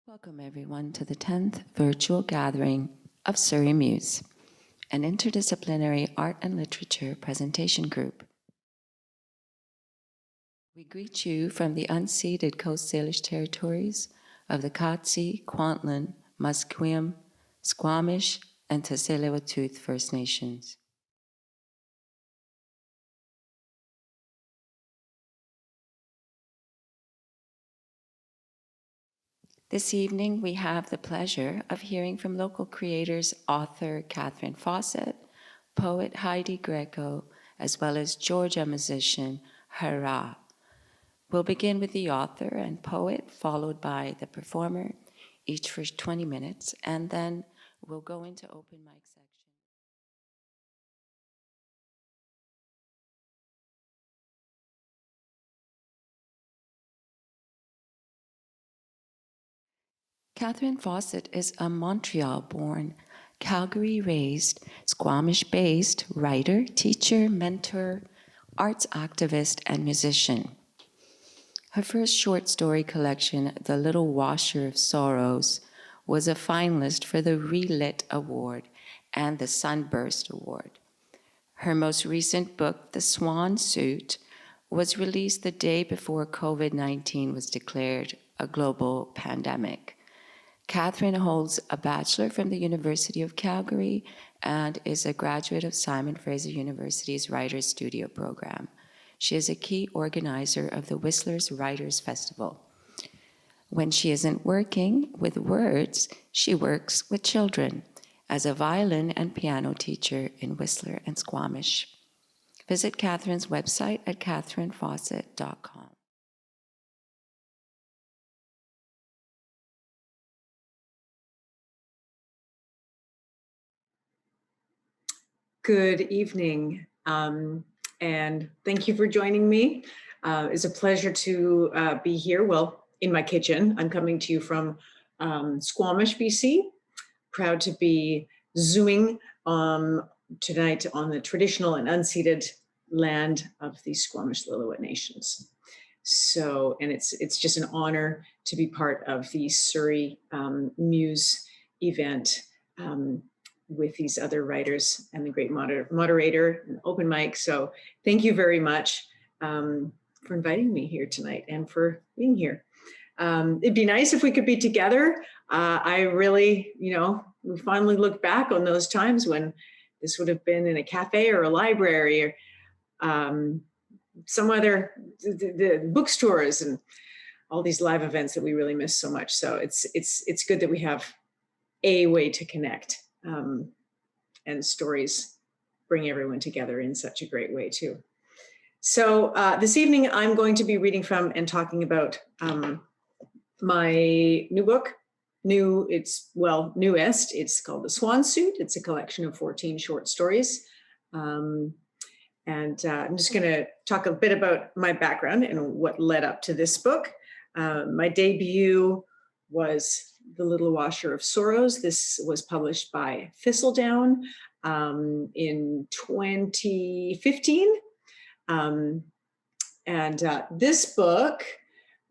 Welcome everyone to the 10th virtual gathering of Surrey Muse, an interdisciplinary art and literature presentation group. We greet you from the unceded Coast Salish territories of the Katzie, Kwantlen, Musqueam, Squamish, and Tsleil-Waututh First Nations. This evening, we have the pleasure of hearing from local creators, author Katherine Fawcett, poet Heidi Greco, as well as Georgia musician Hara. We'll begin with the author and poet, followed by the performer, each for 20 minutes, and then we'll go into open mic section. Katherine Fawcett is a Montreal-born, Calgary-raised, Squamish-based writer, teacher, mentor, arts activist, and musician. Her first short story collection, The Little Washer of Sorrows, was a finalist for the Relit Award and the Sunburst Award. Her most recent book, The Swan Suit, was released the day before COVID-19 was declared a global pandemic. Katherine holds a bachelor from the University of Calgary and is a graduate of Simon Fraser University's Writers Studio program. She is a key organizer of the Whistler's Writers Festival. When she isn't working with words, she works with children as a violin and piano teacher in Whistler and Squamish. Visit Katherine's website at katherinefawcett.com. Good evening, and thank you for joining me. It's a pleasure to be here, well, in my kitchen. I'm coming to you from Squamish, BC. Proud to be Zooming tonight on the traditional and unceded land of the Squamish-Lillooet Nations. So, and it's just an honor to be part of the Surrey Muse event with these other writers and the great moderator and open mic. So thank you very much for inviting me here tonight and for being here. It'd be nice if we could be together. I really, we finally look back on those times when this would have been in a cafe or a library or some other, the bookstores and all these live events that we really miss so much. So it's good that we have a way to connect. And stories bring everyone together in such a great way too. So this evening I'm going to be reading from and talking about my new book, newest. It's called The Swan Suit. It's a collection of 14 short stories. And I'm just gonna talk a bit about my background and what led up to this book. My debut was The Little Washer of Sorrows. This was published by Thistledown in 2015. This book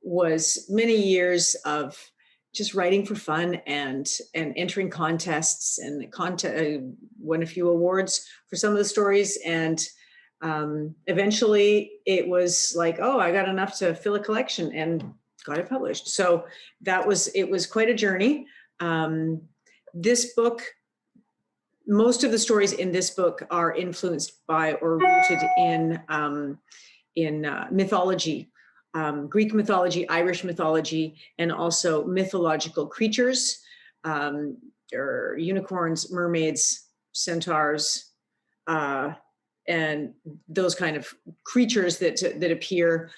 was many years of just writing for fun and entering contests and won a few awards for some of the stories. And eventually it was like, oh, I got enough to fill a collection and got it published. So it was quite a journey. This book, most of the stories in this book are influenced by or rooted in mythology, Greek mythology, Irish mythology, and also mythological creatures, or unicorns, mermaids, centaurs, and those kind of creatures that appear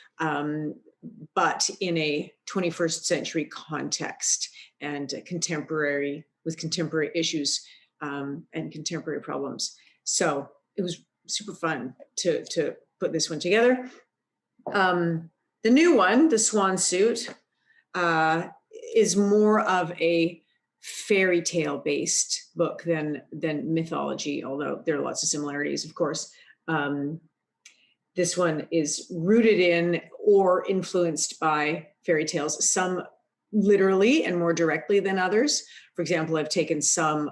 but in a 21st century context and with contemporary issues and contemporary problems. So it was super fun to put this one together. The new one, The Swan Suit, is more of a fairy tale based book than mythology, although there are lots of similarities, of course. This one is rooted in or influenced by fairy tales, some literally and more directly than others. For example, I've taken some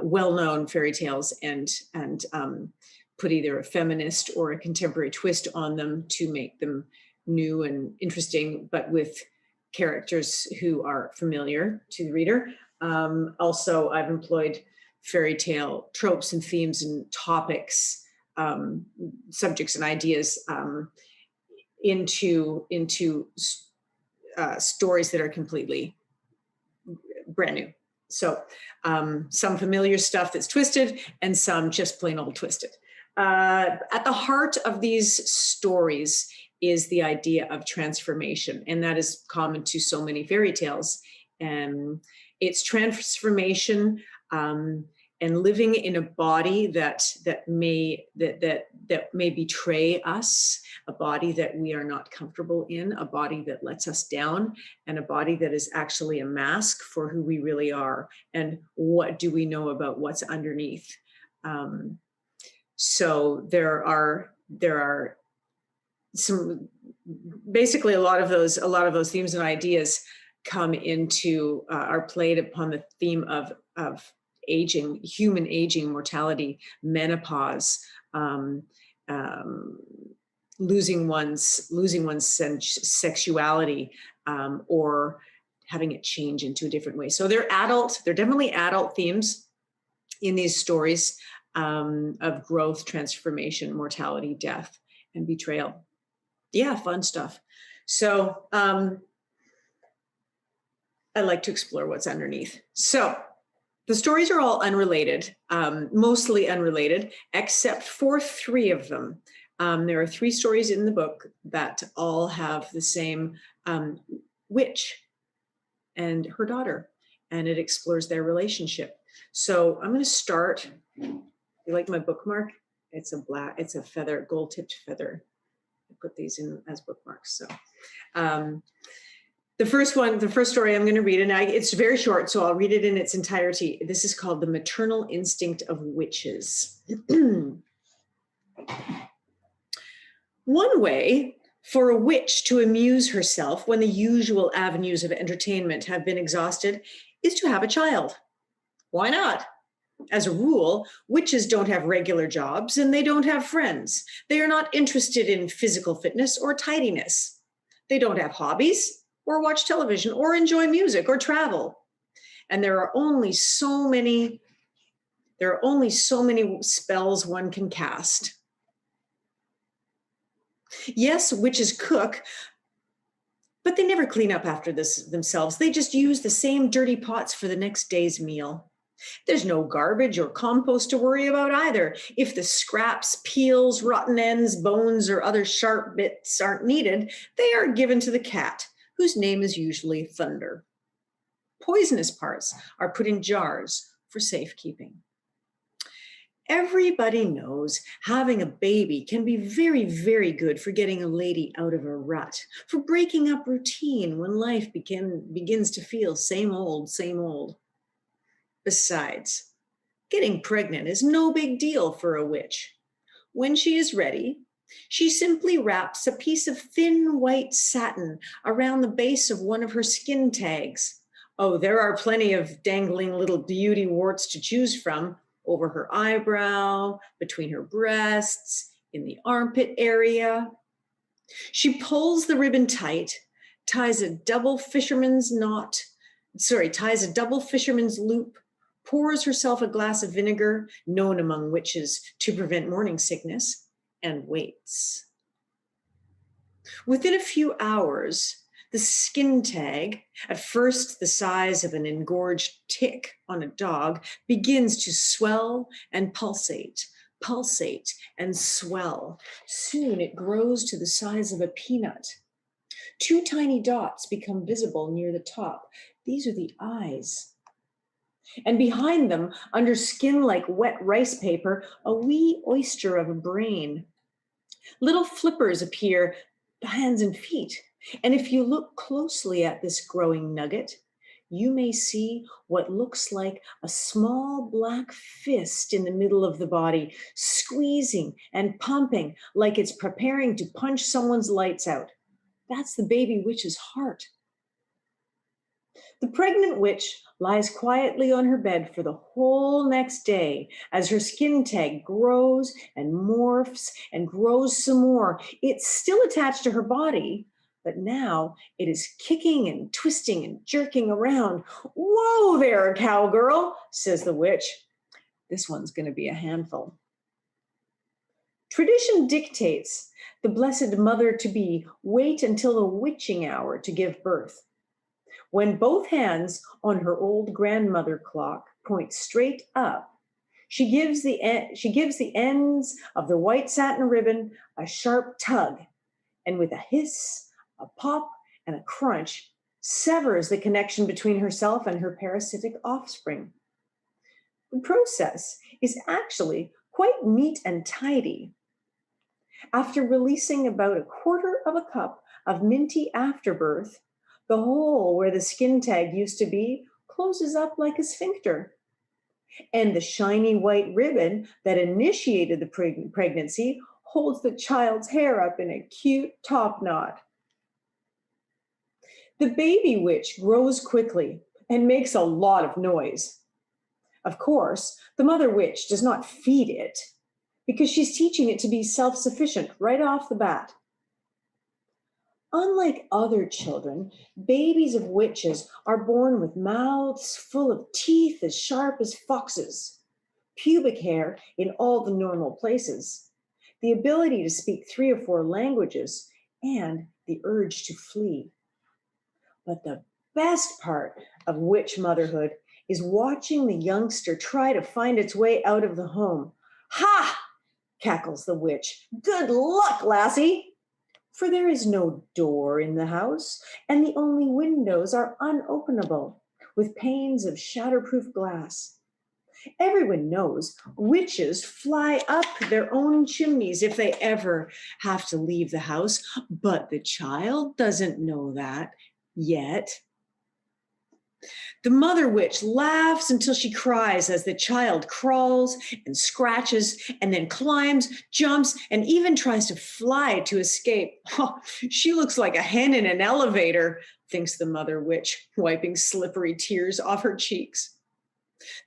well-known fairy tales and put either a feminist or a contemporary twist on them to make them new and interesting, but with characters who are familiar to the reader. Also, I've employed fairy tale tropes and themes and topics, subjects and ideas into stories that are completely brand new. So some familiar stuff that's twisted and some just plain old twisted. At the heart of these stories is the idea of transformation, and that is common to so many fairy tales. And it's transformation and living in a body that may betray us, a body that we are not comfortable in, a body that lets us down, and a body that is actually a mask for who we really are and what do we know about what's underneath. So there are some, basically a lot of those themes and ideas come into are played upon the theme of aging, human aging, mortality, menopause, losing one's sexuality, or having it change into a different way. So they're definitely adult themes in these stories of growth, transformation, mortality, death, and betrayal. Yeah, fun stuff. So I like to explore what's underneath. So the stories are all unrelated, mostly unrelated, except for 3 of them. There are 3 stories in the book that all have the same witch and her daughter, and it explores their relationship. So I'm going to start. You like my bookmark? It's a feather, gold-tipped feather. I put these in as bookmarks. So the first story I'm going to read, and it's very short, so I'll read it in its entirety. This is called The Maternal Instinct of Witches. One way for a witch to amuse herself when the usual avenues of entertainment have been exhausted is to have a child. Why not? As a rule, witches don't have regular jobs and they don't have friends. They are not interested in physical fitness or tidiness. They don't have hobbies or watch television or enjoy music or travel. And there are only so many spells one can cast. Yes, witches cook, but they never clean up after this themselves. They just use the same dirty pots for the next day's meal. There's no garbage or compost to worry about either. If the scraps, peels, rotten ends, bones, or other sharp bits aren't needed, they are given to the cat, whose name is usually Thunder. Poisonous parts are put in jars for safekeeping. Everybody knows having a baby can be very, very good for getting a lady out of a rut, for breaking up routine when life begins to feel same old, same old. Besides, getting pregnant is no big deal for a witch. When she is ready, she simply wraps a piece of thin white satin around the base of one of her skin tags. Oh, there are plenty of dangling little beauty warts to choose from, over her eyebrow, between her breasts, in the armpit area. She pulls the ribbon tight, ties a double fisherman's loop, pours herself a glass of vinegar, known among witches to prevent morning sickness, and waits. Within a few hours, the skin tag, at first the size of an engorged tick on a dog, begins to swell and pulsate and swell. Soon it grows to the size of a peanut. 2 tiny dots become visible near the top. These are the eyes. And behind them, under skin like wet rice paper, a wee oyster of a brain. Little flippers appear, hands and feet. And if you look closely at this growing nugget, you may see what looks like a small black fist in the middle of the body, squeezing and pumping like it's preparing to punch someone's lights out. That's the baby witch's heart. The pregnant witch lies quietly on her bed for the whole next day as her skin tag grows and morphs and grows some more. It's still attached to her body, but now it is kicking and twisting and jerking around. "Whoa there, cowgirl," says the witch. "This one's going to be a handful." Tradition dictates the Blessed Mother-to-be wait until the witching hour to give birth. When both hands on her old grandmother clock point straight up, she gives the ends of the white satin ribbon a sharp tug, and with a hiss, a pop, and a crunch, severs the connection between herself and her parasitic offspring. The process is actually quite neat and tidy. After releasing about a quarter of a cup of minty afterbirth, the hole where the skin tag used to be closes up like a sphincter. And the shiny white ribbon that initiated the pregnancy holds the child's hair up in a cute top knot. The baby witch grows quickly and makes a lot of noise. Of course, the mother witch does not feed it because she's teaching it to be self-sufficient right off the bat. Unlike other children, babies of witches are born with mouths full of teeth as sharp as foxes, pubic hair in all the normal places, the ability to speak 3 or 4 languages, and the urge to flee. But the best part of witch motherhood is watching the youngster try to find its way out of the home. "Ha!" cackles the witch. "Good luck, lassie!" For there is no door in the house, and the only windows are unopenable, with panes of shatterproof glass. Everyone knows witches fly up their own chimneys if they ever have to leave the house, but the child doesn't know that yet. The mother witch laughs until she cries as the child crawls and scratches and then climbs, jumps, and even tries to fly to escape. Oh, she looks like a hen in an elevator, thinks the mother witch, wiping slippery tears off her cheeks.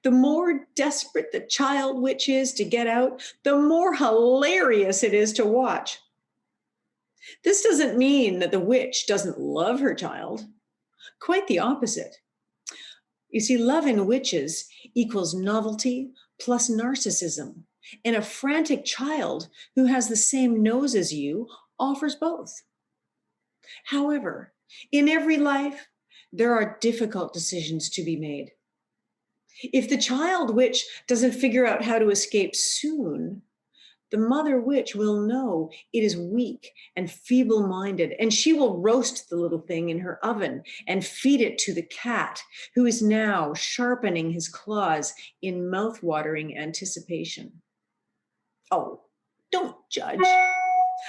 The more desperate the child witch is to get out, the more hilarious it is to watch. This doesn't mean that the witch doesn't love her child. Quite the opposite. You see, love in witches equals novelty plus narcissism, and a frantic child who has the same nose as you offers both. However, in every life, there are difficult decisions to be made. If the child witch doesn't figure out how to escape soon, the mother witch will know it is weak and feeble-minded, and she will roast the little thing in her oven and feed it to the cat, who is now sharpening his claws in mouth-watering anticipation. Oh, don't judge.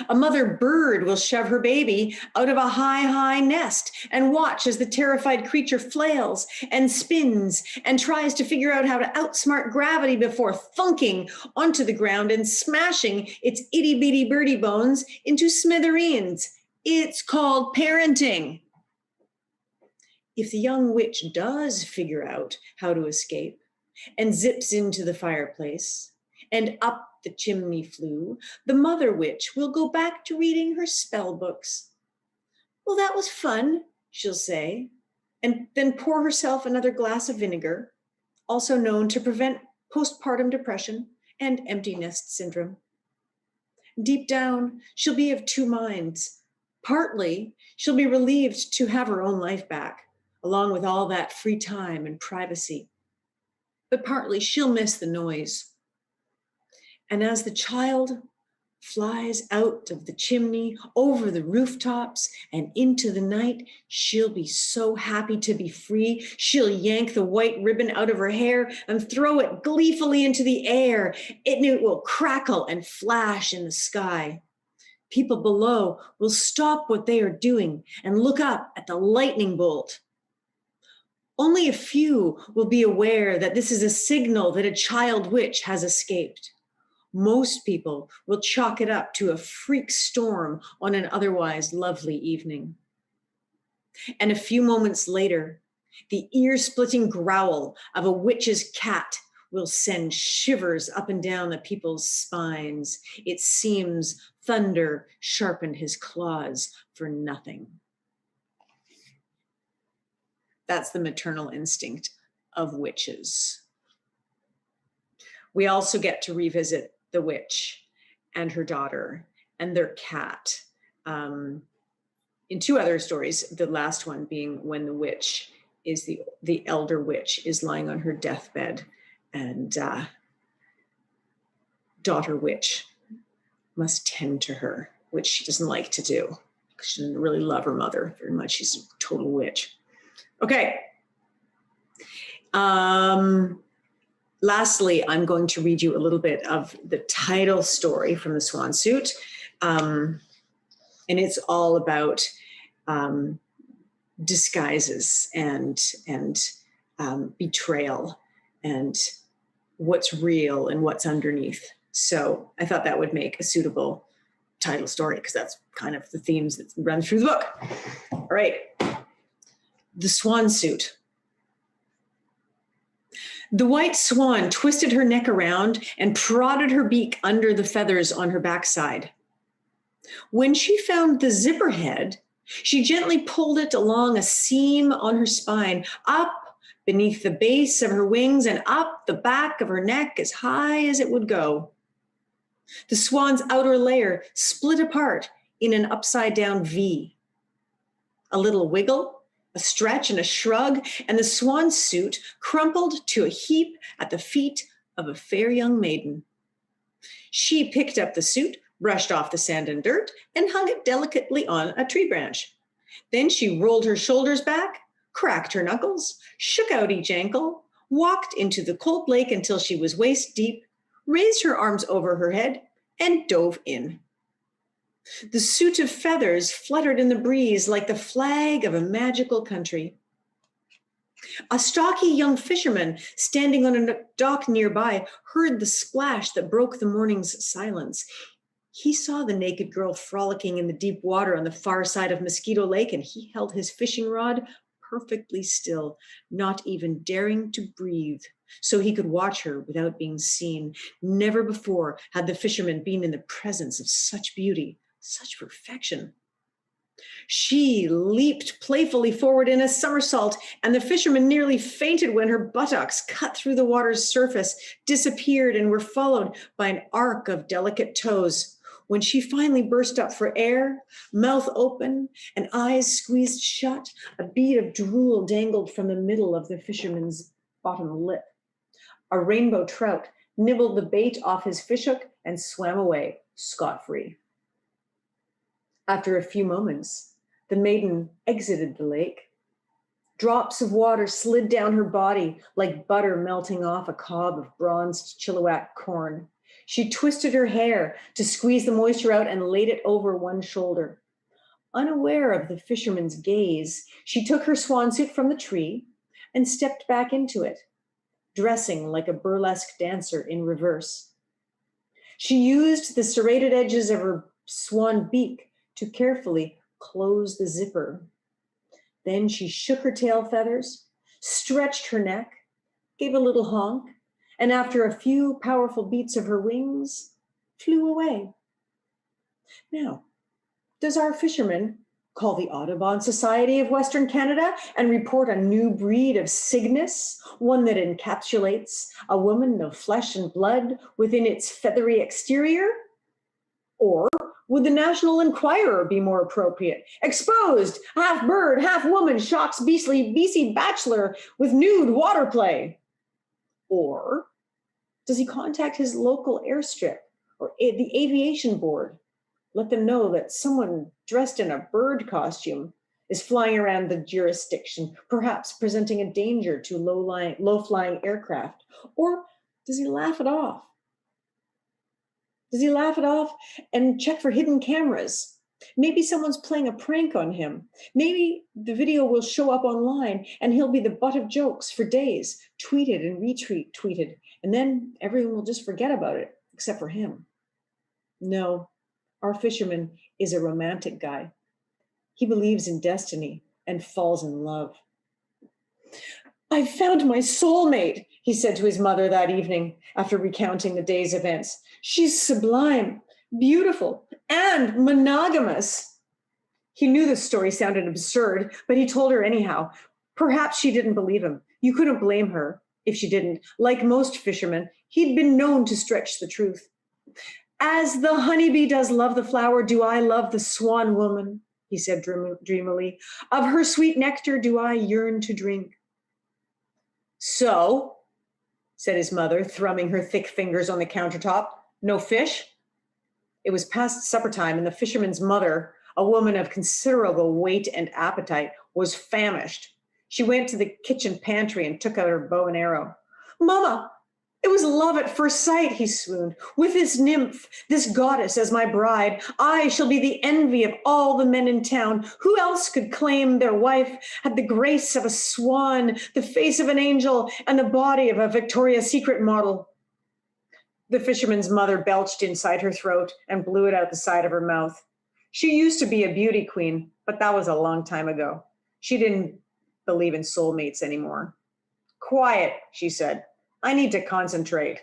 A mother bird will shove her baby out of a high nest and watch as the terrified creature flails and spins and tries to figure out how to outsmart gravity before thunking onto the ground and smashing its itty-bitty birdie bones into smithereens. It's called parenting. If the young witch does figure out how to escape and zips into the fireplace and up the chimney flue, the mother witch will go back to reading her spell books. "Well, that was fun," she'll say, and then pour herself another glass of vinegar, also known to prevent postpartum depression and empty nest syndrome. Deep down, she'll be of 2 minds. Partly, she'll be relieved to have her own life back, along with all that free time and privacy. But partly, she'll miss the noise. And as the child flies out of the chimney, over the rooftops, and into the night, she'll be so happy to be free. She'll yank the white ribbon out of her hair and throw it gleefully into the air. It will crackle and flash in the sky. People below will stop what they are doing and look up at the lightning bolt. Only a few will be aware that this is a signal that a child witch has escaped. Most people will chalk it up to a freak storm on an otherwise lovely evening. And a few moments later, The ear-splitting growl of a witch's cat will send shivers up and down the people's spines. It seems thunder sharpened his claws for nothing. That's the maternal instinct of witches. We also get to revisit the witch and her daughter and their cat. In two other stories, the last one being when the witch is the elder witch is lying on her deathbed, and daughter witch must tend to her, which she doesn't like to do because she doesn't really love her mother very much. She's a total witch. Okay. Lastly, I'm going to read you a little bit of the title story from the Swan Suit. And it's all about disguises and betrayal and what's real and what's underneath. So I thought that would make a suitable title story because that's kind of the themes that run through the book. All right. The Swan Suit. The white swan twisted her neck around and prodded her beak under the feathers on her backside. When she found the zipper head, she gently pulled it along a seam on her spine, up beneath the base of her wings and up the back of her neck as high as it would go. The swan's outer layer split apart in an upside-down V. A little wiggle, a stretch and a shrug, and the swan suit crumpled to a heap at the feet of a fair young maiden. She picked up the suit, brushed off the sand and dirt, and hung it delicately on a tree branch. Then she rolled her shoulders back, cracked her knuckles, shook out each ankle, walked into the cold lake until she was waist deep, raised her arms over her head, and dove in. The suit of feathers fluttered in the breeze like the flag of a magical country. A stocky young fisherman standing on a dock nearby heard the splash that broke the morning's silence. He saw the naked girl frolicking in the deep water on the far side of Mosquito Lake, and he held his fishing rod perfectly still, not even daring to breathe, so he could watch her without being seen. Never before had the fisherman been in the presence of such beauty, such perfection. She leaped playfully forward in a somersault, and the fisherman nearly fainted when her buttocks cut through the water's surface, disappeared, and were followed by an arc of delicate toes. When she finally burst up for air, mouth open and eyes squeezed shut, a bead of drool dangled from the middle of the fisherman's bottom lip. A rainbow trout nibbled the bait off his fishhook and swam away, scot-free. After a few moments, the maiden exited the lake. Drops of water slid down her body like butter melting off a cob of bronzed Chilliwack corn. She twisted her hair to squeeze the moisture out and laid it over one shoulder. Unaware of the fisherman's gaze, she took her swan suit from the tree and stepped back into it, dressing like a burlesque dancer in reverse. She used the serrated edges of her swan beak to carefully close the zipper. Then she shook her tail feathers, stretched her neck, gave a little honk, and after a few powerful beats of her wings, flew away. Now, does our fisherman call the Audubon Society of Western Canada and report a new breed of Cygnus, one that encapsulates a woman of flesh and blood within its feathery exterior? Or would the National Enquirer be more appropriate? Exposed, half bird, half woman, shocks beastly BC bachelor with nude water play. Or does he contact his local airstrip or the aviation board? Let them know that someone dressed in a bird costume is flying around the jurisdiction, perhaps presenting a danger to low-flying aircraft. Or does he laugh it off? Does he laugh it off and check for hidden cameras? Maybe someone's playing a prank on him. Maybe the video will show up online and he'll be the butt of jokes for days, tweeted and retweeted, and then everyone will just forget about it, except for him. No, our fisherman is a romantic guy. He believes in destiny and falls in love. "I've found my soulmate," he said to his mother that evening after recounting the day's events. "She's sublime, beautiful, and monogamous." He knew the story sounded absurd, but he told her anyhow. Perhaps she didn't believe him. You couldn't blame her if she didn't. Like most fishermen, he'd been known to stretch the truth. "As the honeybee does love the flower, do I love the swan woman," he said dreamily. "Of her sweet nectar do I yearn to drink." "So," said his mother, thrumming her thick fingers on the countertop, "no fish?" It was past supper time, and the fisherman's mother, a woman of considerable weight and appetite, was famished. She went to the kitchen pantry and took out her bow and arrow. "Mama, it was love at first sight," he swooned. "With this nymph, this goddess as my bride, I shall be the envy of all the men in town. Who else could claim their wife had the grace of a swan, the face of an angel, and the body of a Victoria's Secret model?" The fisherman's mother belched inside her throat and blew it out the side of her mouth. She used to be a beauty queen, but that was a long time ago. She didn't believe in soulmates anymore. "Quiet," she said. "I need to concentrate."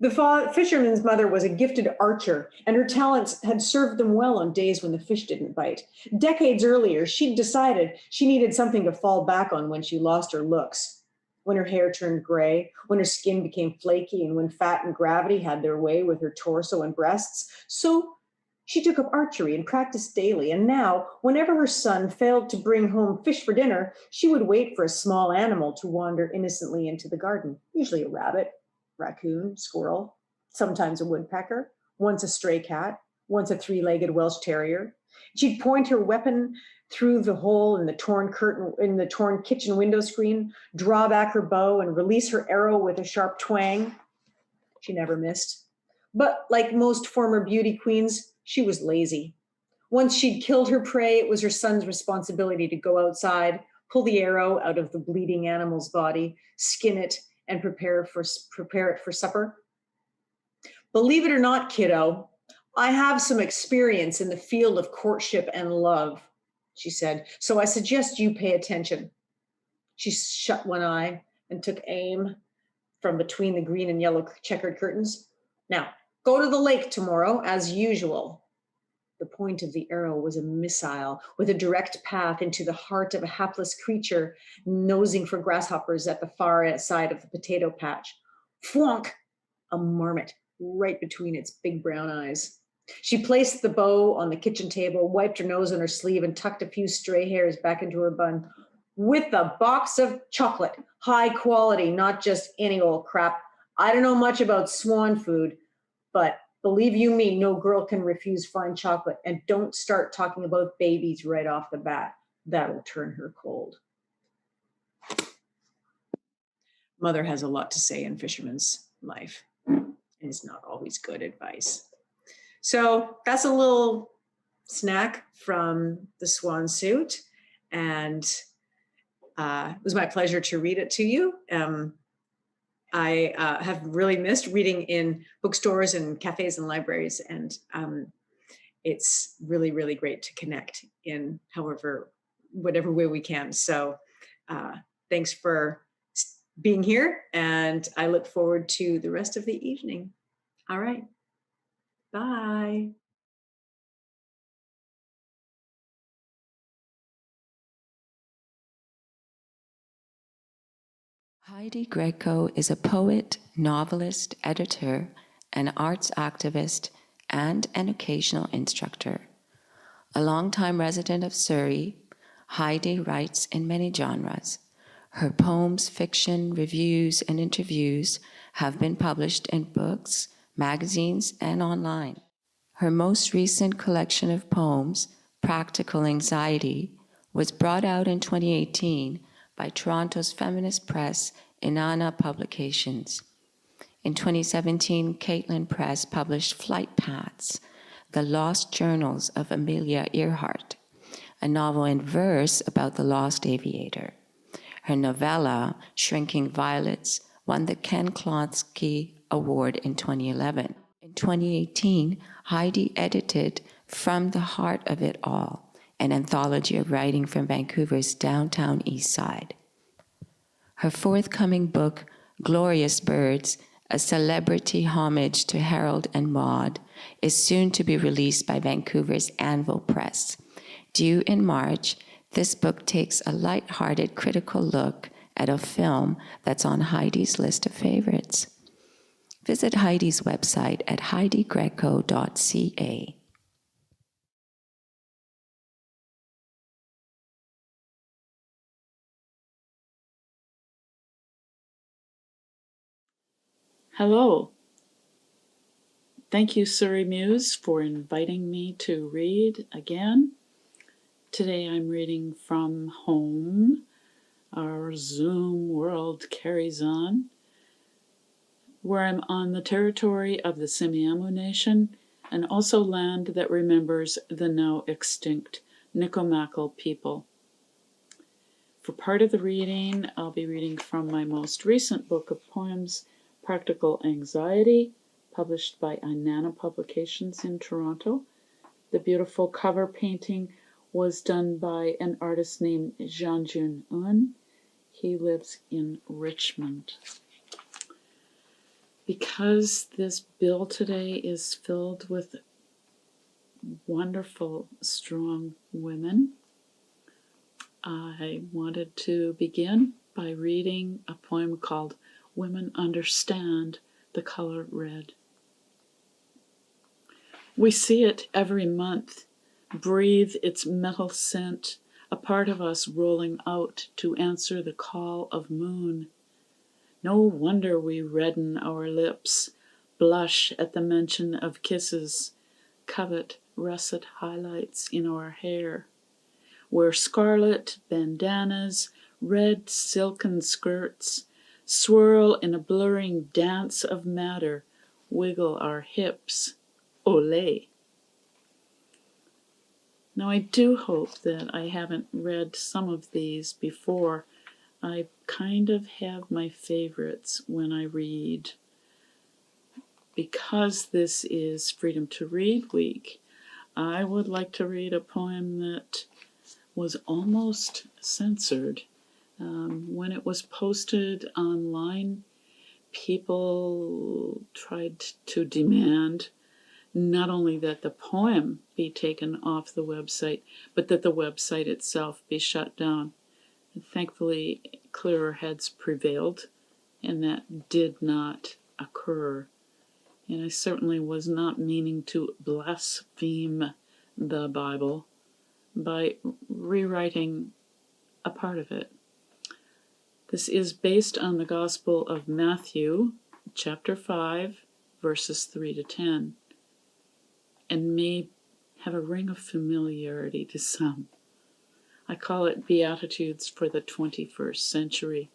The fisherman's mother was a gifted archer, and her talents had served them well on days when the fish didn't bite. Decades earlier, she'd decided she needed something to fall back on when she lost her looks. When her hair turned gray, when her skin became flaky, and when fat and gravity had their way with her torso and breasts. So she took up archery and practiced daily, and now, whenever her son failed to bring home fish for dinner, she would wait for a small animal to wander innocently into the garden, usually a rabbit, raccoon, squirrel, sometimes a woodpecker, once a stray cat, once a three-legged Welsh terrier. She'd point her weapon through the hole in the torn kitchen window screen, draw back her bow, and release her arrow with a sharp twang. She never missed. But like most former beauty queens, she was lazy. Once she'd killed her prey, it was her son's responsibility to go outside, pull the arrow out of the bleeding animal's body, skin it, and prepare it for supper. "Believe it or not, kiddo, I have some experience in the field of courtship and love," she said, "so I suggest you pay attention." She shut one eye and took aim from between the green and yellow checkered curtains. "Now, go to the lake tomorrow, as usual." The point of the arrow was a missile with a direct path into the heart of a hapless creature nosing for grasshoppers at the far side of the potato patch. Fwonk! A marmot right between its big brown eyes. She placed the bow on the kitchen table, wiped her nose on her sleeve, and tucked a few stray hairs back into her bun. "With a box of chocolate, high quality, not just any old crap. I don't know much about swan food, but believe you me, no girl can refuse fine chocolate. And don't start talking about babies right off the bat. That'll turn her cold." Mother has a lot to say in fisherman's life, and it's not always good advice. So that's a little snack from the Swan Suit, and it was my pleasure to read it to you. I have really missed reading in bookstores and cafes and libraries, and it's really, really great to connect in whatever way we can. So thanks for being here, and I look forward to the rest of the evening. All right. Bye. Heidi Greco is a poet, novelist, editor, an arts activist, and an occasional instructor. A longtime resident of Surrey, Heidi writes in many genres. Her poems, fiction, reviews, and interviews have been published in books, magazines, and online. Her most recent collection of poems, Practical Anxiety, was brought out in 2018 by Toronto's feminist press Inanna Publications. In 2017, Caitlin Press published Flight Paths, The Lost Journals of Amelia Earhart, a novel in verse about the lost aviator. Her novella, Shrinking Violets, won the Ken Klonsky Award in 2011. In 2018, Heidi edited From the Heart of It All, an anthology of writing from Vancouver's downtown east side. Her forthcoming book, Glorious Birds, a celebrity homage to Harold and Maude, is soon to be released by Vancouver's Anvil Press. Due in March, this book takes a light-hearted critical look at a film that's on Heidi's list of favorites. Visit Heidi's website at heidigreco.ca. Hello. Thank you, Surrey Muse, for inviting me to read again. Today I'm reading from home. Our Zoom world carries on, where I'm on the territory of the Semiahmoo Nation and also land that remembers the now extinct Nikomakil people. For part of the reading, I'll be reading from my most recent book of poems, Practical Anxiety, published by Inanna Publications in Toronto. The beautiful cover painting was done by an artist named Jean-Jun Un. He lives in Richmond. Because this bill today is filled with wonderful, strong women, I wanted to begin by reading a poem called Women Understand the Color Red. We see it every month, breathe its metal scent, a part of us rolling out to answer the call of moon. No wonder we redden our lips, blush at the mention of kisses, covet russet highlights in our hair, wear scarlet bandanas, red silken skirts, swirl in a blurring dance of matter, wiggle our hips. Olé. Now I do hope that I haven't read some of these before. I kind of have my favorites when I read. Because this is Freedom to Read Week, I would like to read a poem that was almost censored. When it was posted online, people tried to demand not only that the poem be taken off the website, but that the website itself be shut down. And thankfully, clearer heads prevailed, and that did not occur. And I certainly was not meaning to blaspheme the Bible by rewriting a part of it. This is based on the Gospel of Matthew, chapter 5, verses 3 to 10. And may have a ring of familiarity to some. I call it Beatitudes for the 21st century.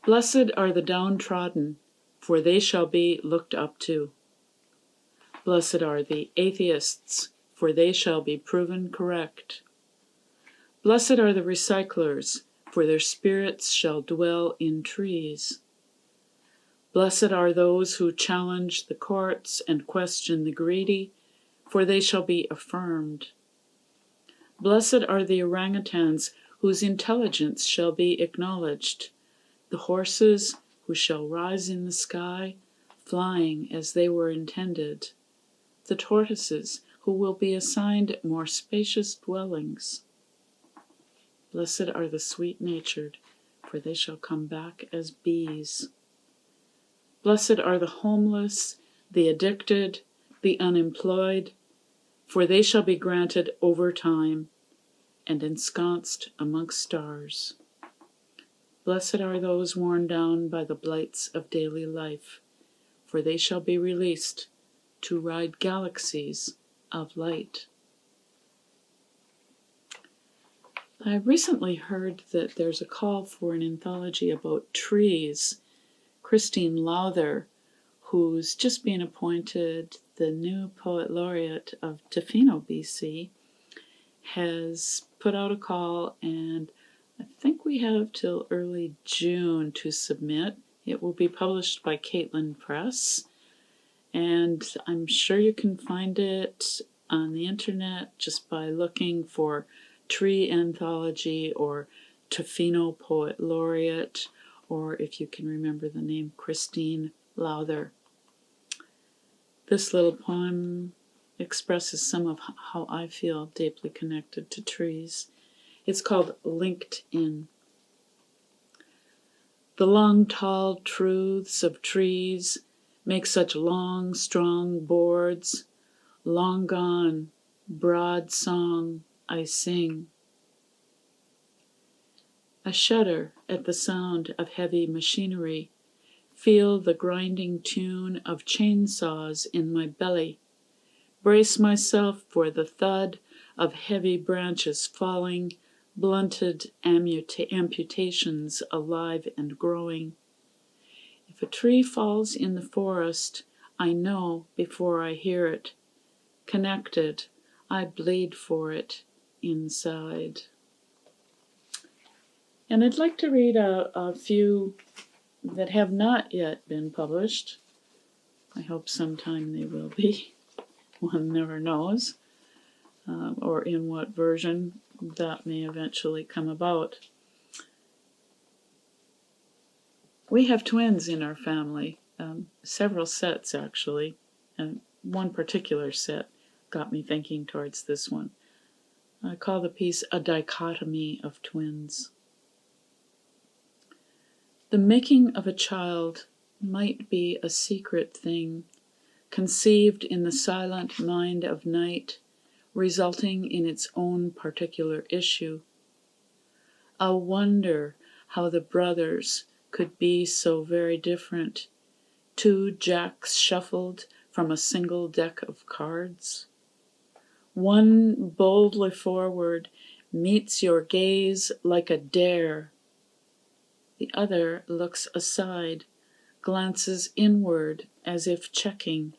Blessed are the downtrodden, for they shall be looked up to. Blessed are the atheists, for they shall be proven correct. Blessed are the recyclers, for their spirits shall dwell in trees. Blessed are those who challenge the courts and question the greedy, for they shall be affirmed. Blessed are the orangutans, whose intelligence shall be acknowledged, the horses who shall rise in the sky, flying as they were intended, the tortoises who will be assigned more spacious dwellings. Blessed are the sweet-natured, for they shall come back as bees. Blessed are the homeless, the addicted, the unemployed, for they shall be granted overtime and ensconced amongst stars. Blessed are those worn down by the blights of daily life, for they shall be released to ride galaxies of light. I recently heard that there's a call for an anthology about trees. Christine Lowther, who's just been appointed the new Poet Laureate of Tofino, BC, has put out a call, and I think we have till early June to submit. It will be published by Caitlin Press, and I'm sure you can find it on the internet just by looking for Tree Anthology or Tofino Poet Laureate, or if you can remember the name, Christine Lowther. This little poem expresses some of how I feel deeply connected to trees. It's called Linked In. The long, tall truths of trees make such long, strong boards. Long gone, broad song I sing. I shudder at the sound of heavy machinery, feel the grinding tune of chainsaws in my belly, brace myself for the thud of heavy branches falling, blunted amputations alive and growing. If a tree falls in the forest, I know before I hear it. Connected, I bleed for it inside. And I'd like to read a few that have not yet been published. I hope sometime they will be. One never knows. Or in what version that may eventually come about. We have twins in our family, several sets actually, and one particular set got me thinking towards this one. I call the piece A Dichotomy of Twins. The making of a child might be a secret thing, conceived in the silent mind of night, resulting in its own particular issue. I wonder how the brothers could be so very different, two jacks shuffled from a single deck of cards. One boldly forward meets your gaze like a dare. The other looks aside, glances inward as if checking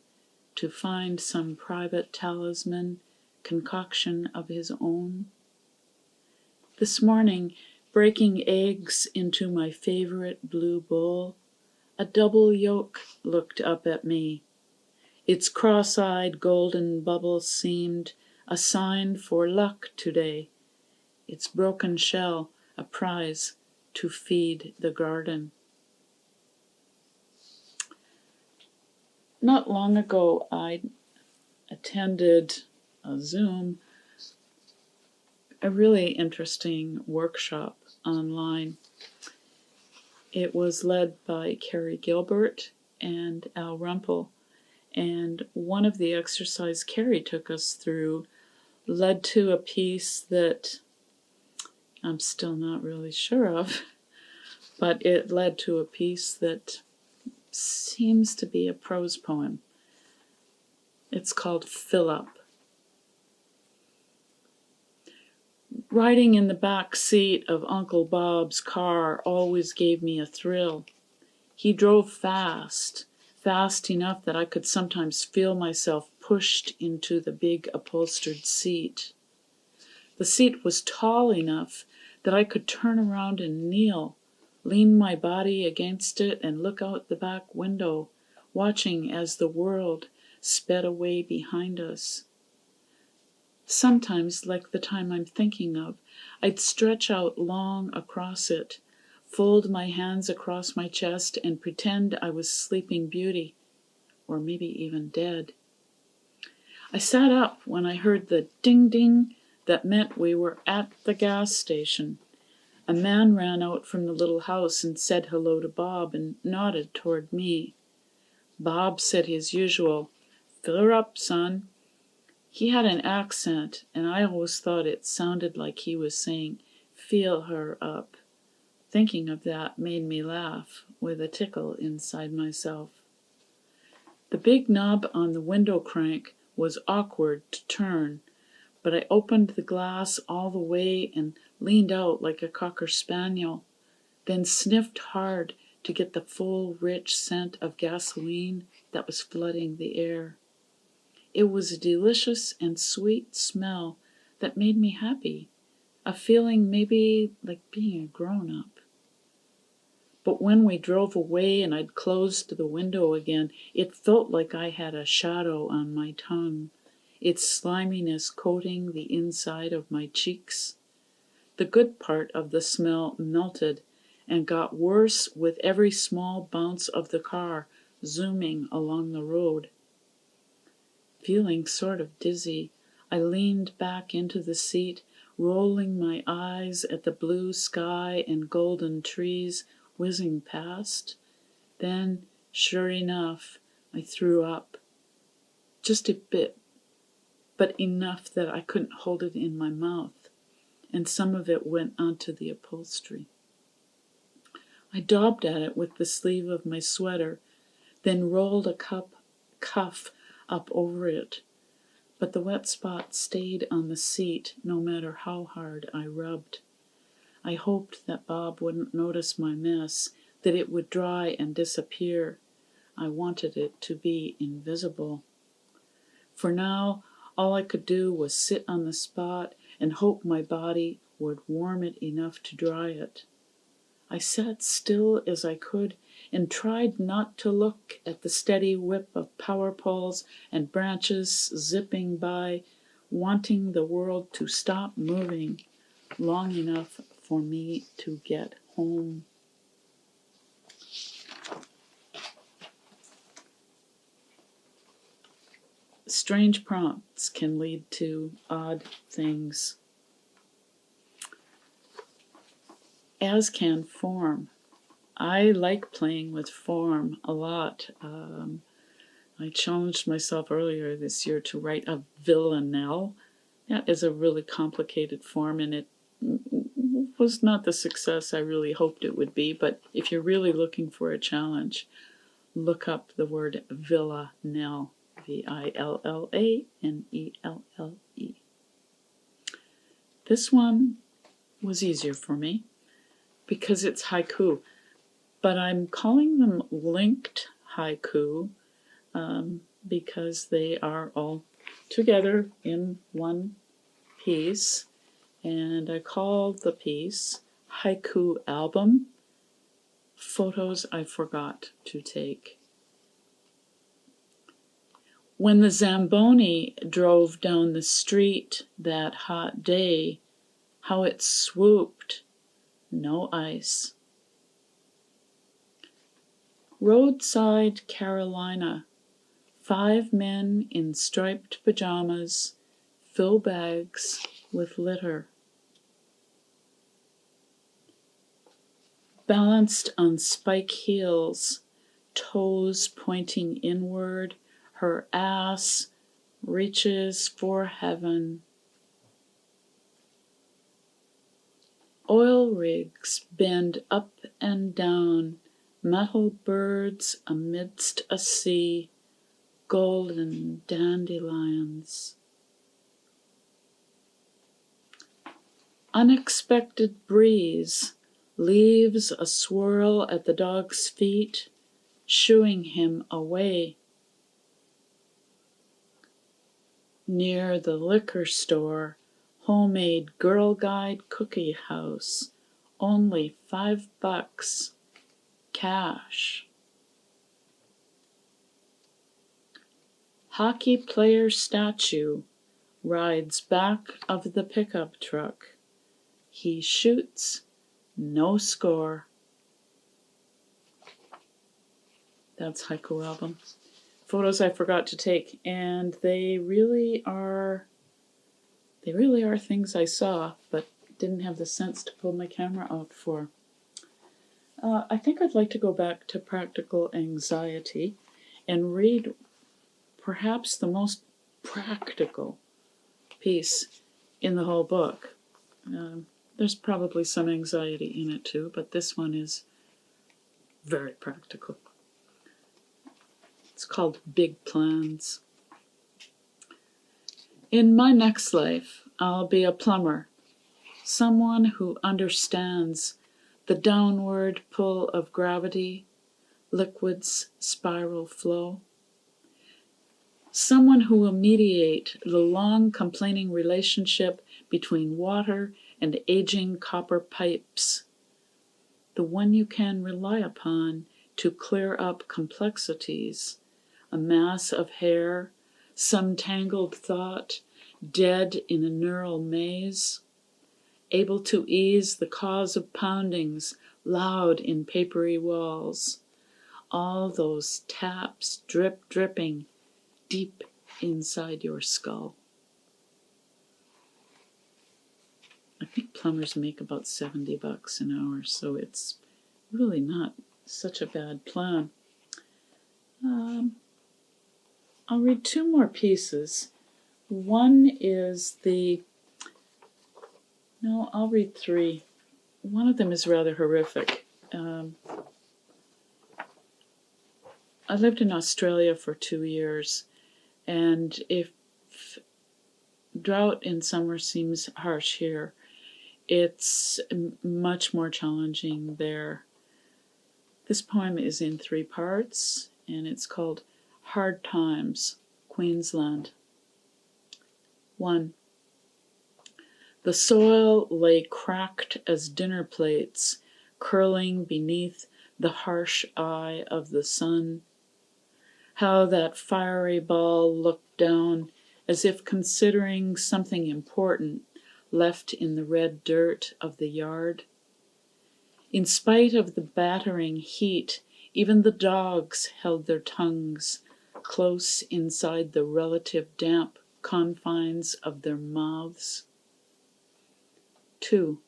to find some private talisman concoction of his own. This morning, breaking eggs into my favorite blue bowl, a double yolk looked up at me. Its cross-eyed golden bubble seemed a sign for luck today, its broken shell a prize to feed the garden. Not long ago, I attended a Zoom, a really interesting workshop online. It was led by Carrie Gilbert and Al Rumpel, and one of the exercises Carrie took us through led to a piece that I'm still not really sure of, but it led to a piece that seems to be a prose poem. It's called Fill Up. Riding in the back seat of Uncle Bob's car always gave me a thrill. He drove fast enough that I could sometimes feel myself pushed into the big upholstered seat. The seat was tall enough that I could turn around and kneel, lean my body against it, and look out the back window, watching as the world sped away behind us. Sometimes, like the time I'm thinking of, I'd stretch out long across it, fold my hands across my chest, and pretend I was Sleeping Beauty, or maybe even dead. I sat up when I heard the ding-ding that meant we were at the gas station. A man ran out from the little house and said hello to Bob and nodded toward me. Bob said his usual, "Fill her up, son." He had an accent, and I always thought it sounded like he was saying, "Feel her up." Thinking of that made me laugh, with a tickle inside myself. The big knob on the window crank was awkward to turn, but I opened the glass all the way and leaned out like a cocker spaniel, then sniffed hard to get the full, rich scent of gasoline that was flooding the air. It was a delicious and sweet smell that made me happy, a feeling maybe like being a grown-up. But when we drove away and I'd closed the window again, it felt like I had a shadow on my tongue. its sliminess coating the inside of my cheeks. The good part of the smell melted and got worse with every small bounce of the car zooming along the road. Feeling sort of dizzy, I leaned back into the seat, rolling my eyes at the blue sky and golden trees whizzing past. Then, sure enough, I threw up. Just a bit, but enough that I couldn't hold it in my mouth, and some of it went onto the upholstery. I daubed at it with the sleeve of my sweater, then rolled a cuff up over it, but the wet spot stayed on the seat no matter how hard I rubbed. I hoped that Bob wouldn't notice my mess, that it would dry and disappear. I wanted it to be invisible. For now, all I could do was sit on the spot and hope my body would warm it enough to dry it. I sat still as I could and tried not to look at the steady whip of power poles and branches zipping by, wanting the world to stop moving long enough for me to get home. Strange prompts can lead to odd things, as can form. I like playing with form a lot. I challenged myself earlier this year to write a villanelle. That is a really complicated form, and it was not the success I really hoped it would be, but if you're really looking for a challenge, look up the word villanelle, Villanelle. This one was easier for me because it's haiku, but I'm calling them linked haiku because they are all together in one piece, and I call the piece Haiku Album, Photos I Forgot to Take. When the Zamboni drove down the street that hot day, how it swooped, no ice. Roadside Carolina, 5 men in striped pajamas fill bags with litter. Balanced on spike heels, toes pointing inward, her ass reaches for heaven. Oil rigs bend up and down, metal birds amidst a sea, golden dandelions. Unexpected breeze, leaves a swirl at the dog's feet, shooing him away. Near the liquor store, homemade Girl Guide cookie house, only $5, cash. Hockey player statue rides back of the pickup truck. He shoots, no score. That's Haiku Album. Photos I forgot to take, and they really are things I saw, but didn't have the sense to pull my camera out for. I think I'd like to go back to Practical Anxiety and read perhaps the most practical piece in the whole book. There's probably some anxiety in it too, but this one is very practical. It's called Big Plans. In my next life, I'll be a plumber, someone who understands the downward pull of gravity, liquids' spiral flow. Someone who will mediate the long complaining relationship between water and aging copper pipes, the one you can rely upon to clear up complexities, a mass of hair, some tangled thought, dead in a neural maze, able to ease the cause of poundings loud in papery walls, all those taps dripping deep inside your skull. I think plumbers make about $70 an hour, so it's really not such a bad plan. I'll read two more pieces. One is I'll read three. One of them is rather horrific. I lived in Australia for 2 years, and if drought in summer seems harsh here, it's much more challenging there. This poem is in 3 parts, and it's called Hard Times, Queensland. 1. The soil lay cracked as dinner plates, curling beneath the harsh eye of the sun. How that fiery ball looked down as if considering something important left in the red dirt of the yard. In spite of the battering heat, even the dogs held their tongues close inside the relative damp confines of their mouths. 2.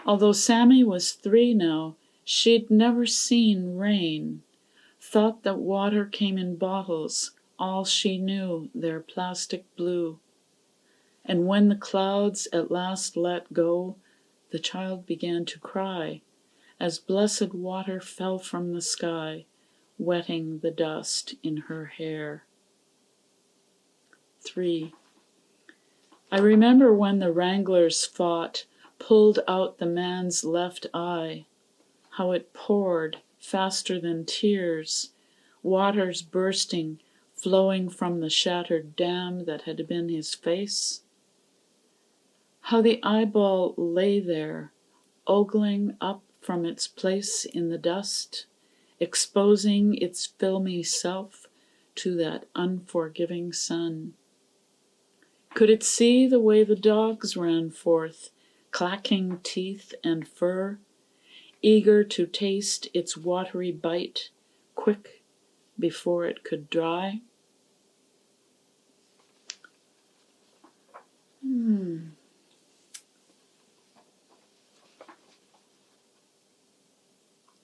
Although Sammy was 3 now, she'd never seen rain, thought that water came in bottles, all she knew, their plastic blue. And when the clouds at last let go, the child began to cry, as blessed water fell from the sky, wetting the dust in her hair. 3. I remember when the wranglers fought, pulled out the man's left eye, how it poured faster than tears, waters bursting, flowing from the shattered dam that had been his face. How the eyeball lay there, ogling up from its place in the dust, exposing its filmy self to that unforgiving sun. Could it see the way the dogs ran forth, clacking teeth and fur, eager to taste its watery bite, quick before it could dry?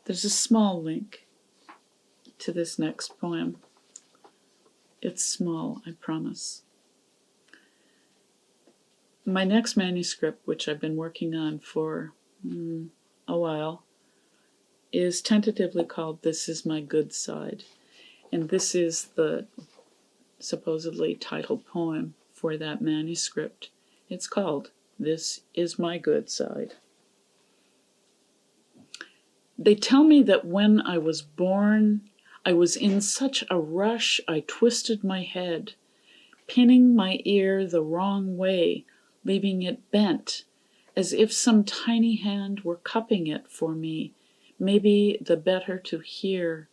There's a small link to this next poem. It's small, I promise. My next manuscript, which I've been working on for a while, is tentatively called This Is My Good Side. And this is the supposedly titled poem for that manuscript. It's called This Is My Good Side. They tell me that when I was born, I was in such a rush I twisted my head, pinning my ear the wrong way, leaving it bent, as if some tiny hand were cupping it for me, maybe the better to hear.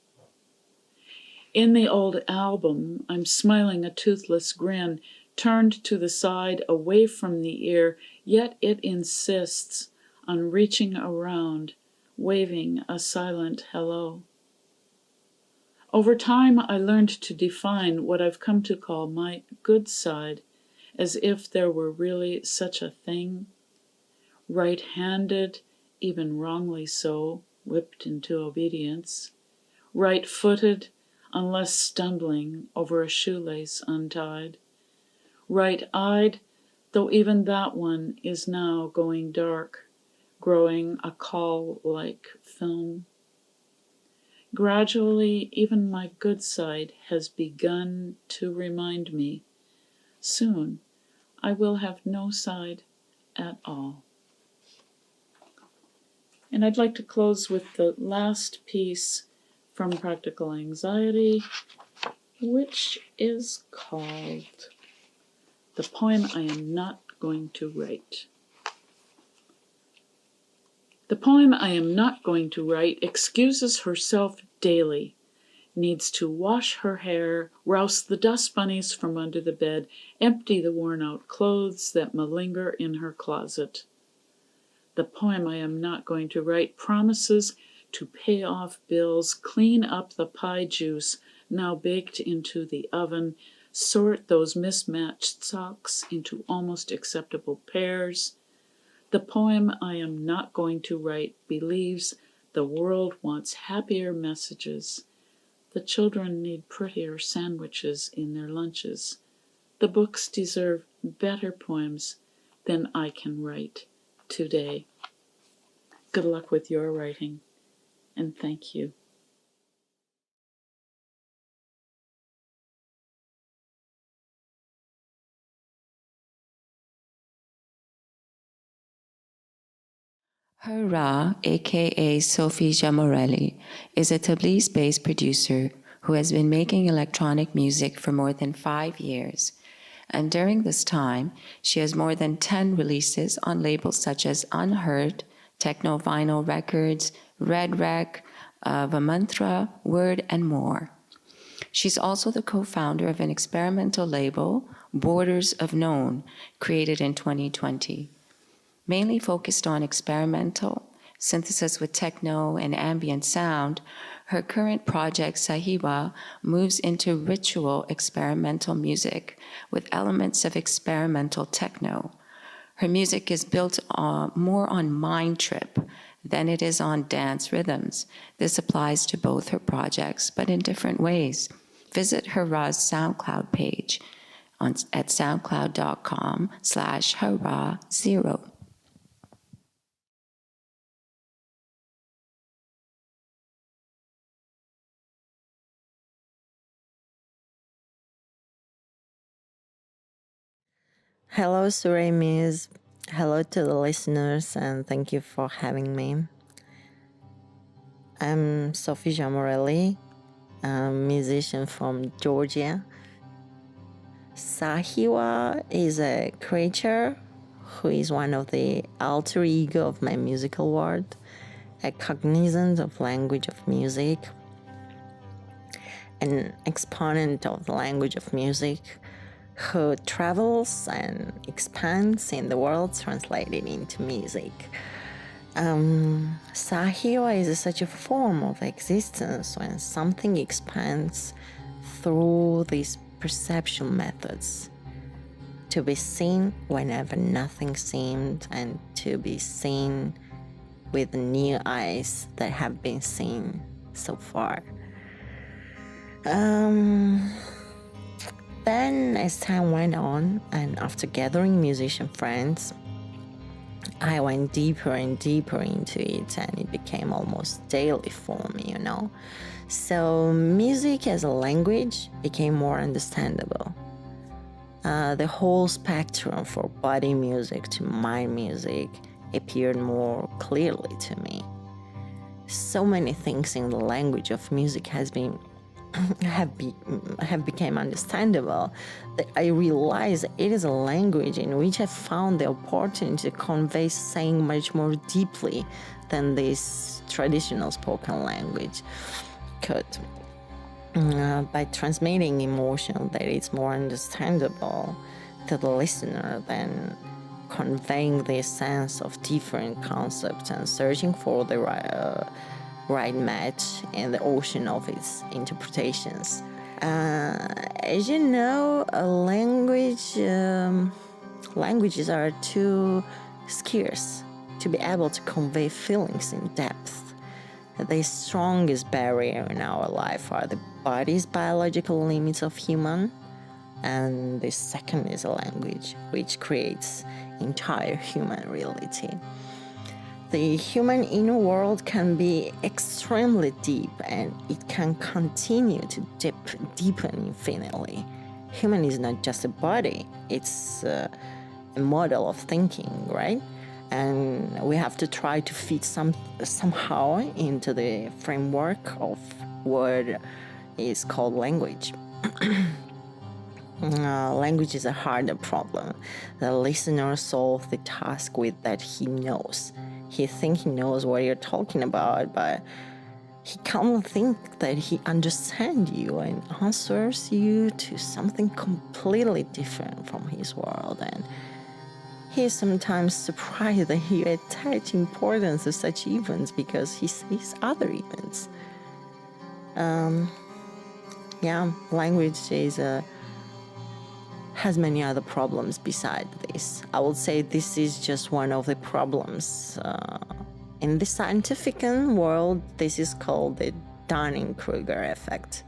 In the old album, I'm smiling a toothless grin, turned to the side, away from the ear, yet it insists on reaching around, waving a silent hello. Over time, I learned to define what I've come to call my good side, as if there were really such a thing. Right-handed, even wrongly so, whipped into obedience. Right-footed, unless stumbling over a shoelace untied. Right-eyed, though even that one is now going dark, growing a caul-like film. Gradually, even my good side has begun to remind me, soon I will have no side at all. And I'd like to close with the last piece from Practical Anxiety, which is called The Poem I Am Not Going to Write. The poem I am not going to write excuses herself daily, needs to wash her hair, rouse the dust bunnies from under the bed, empty the worn-out clothes that malinger in her closet. The poem I am not going to write promises to pay off bills, clean up the pie juice now baked into the oven, sort those mismatched socks into almost acceptable pairs. The poem I am not going to write believes the world wants happier messages. The children need prettier sandwiches in their lunches. The books deserve better poems than I can write today. Good luck with your writing, and thank you. Hurrah, aka Sophie Jamorelli, is a Tbilisi-based producer who has been making electronic music for more than 5 years. And during this time, she has more than 10 releases on labels such as Unheard, Techno Vinyl Records, Red Rec, Vamantra, Word, and more. She's also the co-founder of an experimental label, Borders of Known, created in 2020. Mainly focused on experimental, synthesis with techno and ambient sound, her current project, Sahiwa, moves into ritual experimental music with elements of experimental techno. Her music is built more on mind trip than it is on dance rhythms. This applies to both her projects, but in different ways. Visit Hurrah's SoundCloud page at soundcloud.com/hurrah0. Hello, Surrey Muse. Hello to the listeners, and thank you for having me. I'm Sophie Jamorelli, a musician from Georgia. Sahiwa is a creature who is one of the alter ego of my musical world, a cognizant of language of music, an exponent of the language of music, who travels and expands in the world, translated into music. Sahiwa is such a form of existence when something expands through these perception methods. To be seen whenever nothing seemed, and to be seen with new eyes that have been seen so far. Then, as time went on, and after gathering musician friends, I went deeper and deeper into it, and it became almost daily for me, So music as a language became more understandable. The whole spectrum for body music to mind music appeared more clearly to me. So many things in the language of music have become understandable, that I realize it is a language in which I found the opportunity to convey saying much more deeply than this traditional spoken language could. By transmitting emotion that is more understandable to the listener than conveying the sense of different concepts and searching for the right match in the ocean of its interpretations. As you know, languages are too scarce to be able to convey feelings in depth. The strongest barrier in our life are the body's biological limits of human, and the second is a language which creates entire human reality. The human inner world can be extremely deep, and it can continue to deepen infinitely. Human is not just a body, it's a model of thinking, right? And we have to try to fit somehow into the framework of what is called language. Language is a harder problem. The listener solves the task with that he knows. He thinks he knows what you're talking about, but he can't think that he understands you and answers you to something completely different from his world. And he is sometimes surprised that he attach importance to such events because he sees other events. Language has many other problems beside this. I would say this is just one of the problems. In the scientific world, this is called the Dunning-Kruger effect.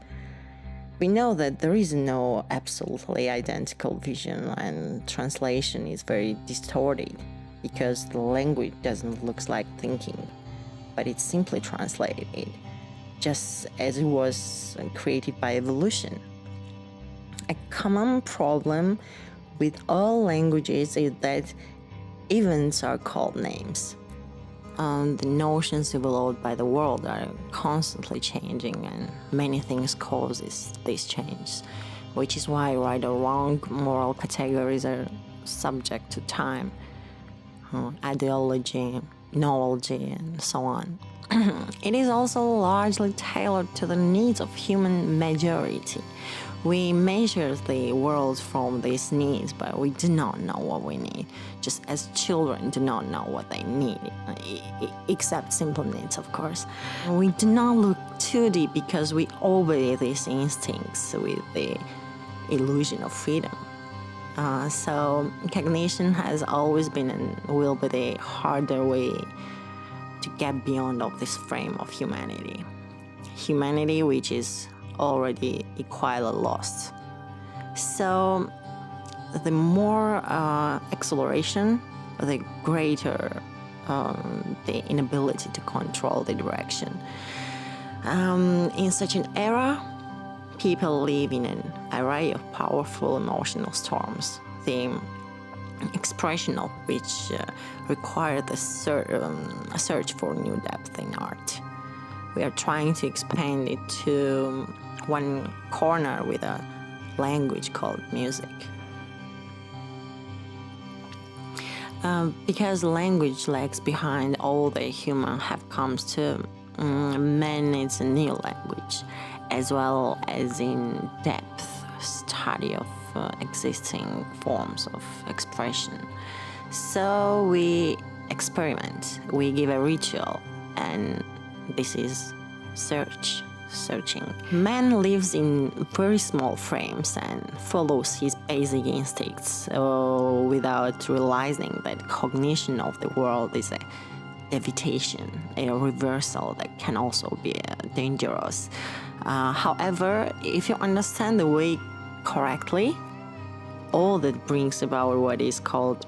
We know that there is no absolutely identical vision, and translation is very distorted because the language doesn't look like thinking, but it's simply translated, just as it was created by evolution. A common problem with all languages is that events are called names. The notions developed by the world are constantly changing, and many things causes this change, which is why right or wrong moral categories are subject to time, ideology, knowledge, and so on. It is also largely tailored to the needs of human majority. We measure the world from these needs, but we do not know what we need, just as children do not know what they need, except simple needs, of course. We do not look too deep because we obey these instincts with the illusion of freedom. So cognition has always been and will be the harder way to get beyond of this frame of humanity. Humanity which is already equally lost. So the more acceleration, the greater the inability to control the direction. In such an era, people live in an array of powerful emotional storms, the expression of which require the search for new depth in art. We are trying to expand it to one corner with a language called music. Because language lags behind all the human have comes to, man needs a new language, as well as in depth study of existing forms of expression. So we experiment, we give a ritual, and this is searching. Man lives in very small frames and follows his basic instincts without realizing that cognition of the world is a deviation, a reversal that can also be dangerous. However, if you understand the way correctly, all that brings about what is called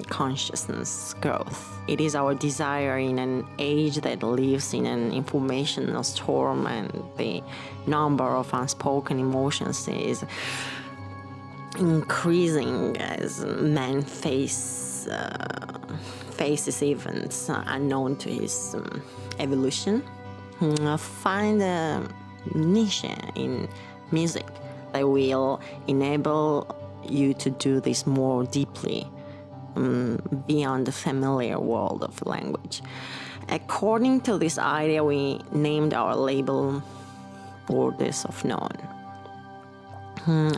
consciousness growth. It is our desire in an age that lives in an informational storm, and the number of unspoken emotions is increasing as man faces events unknown to his evolution. Find a niche in music that will enable you to do this more deeply beyond the familiar world of language. According to this idea, we named our label Borders of Known.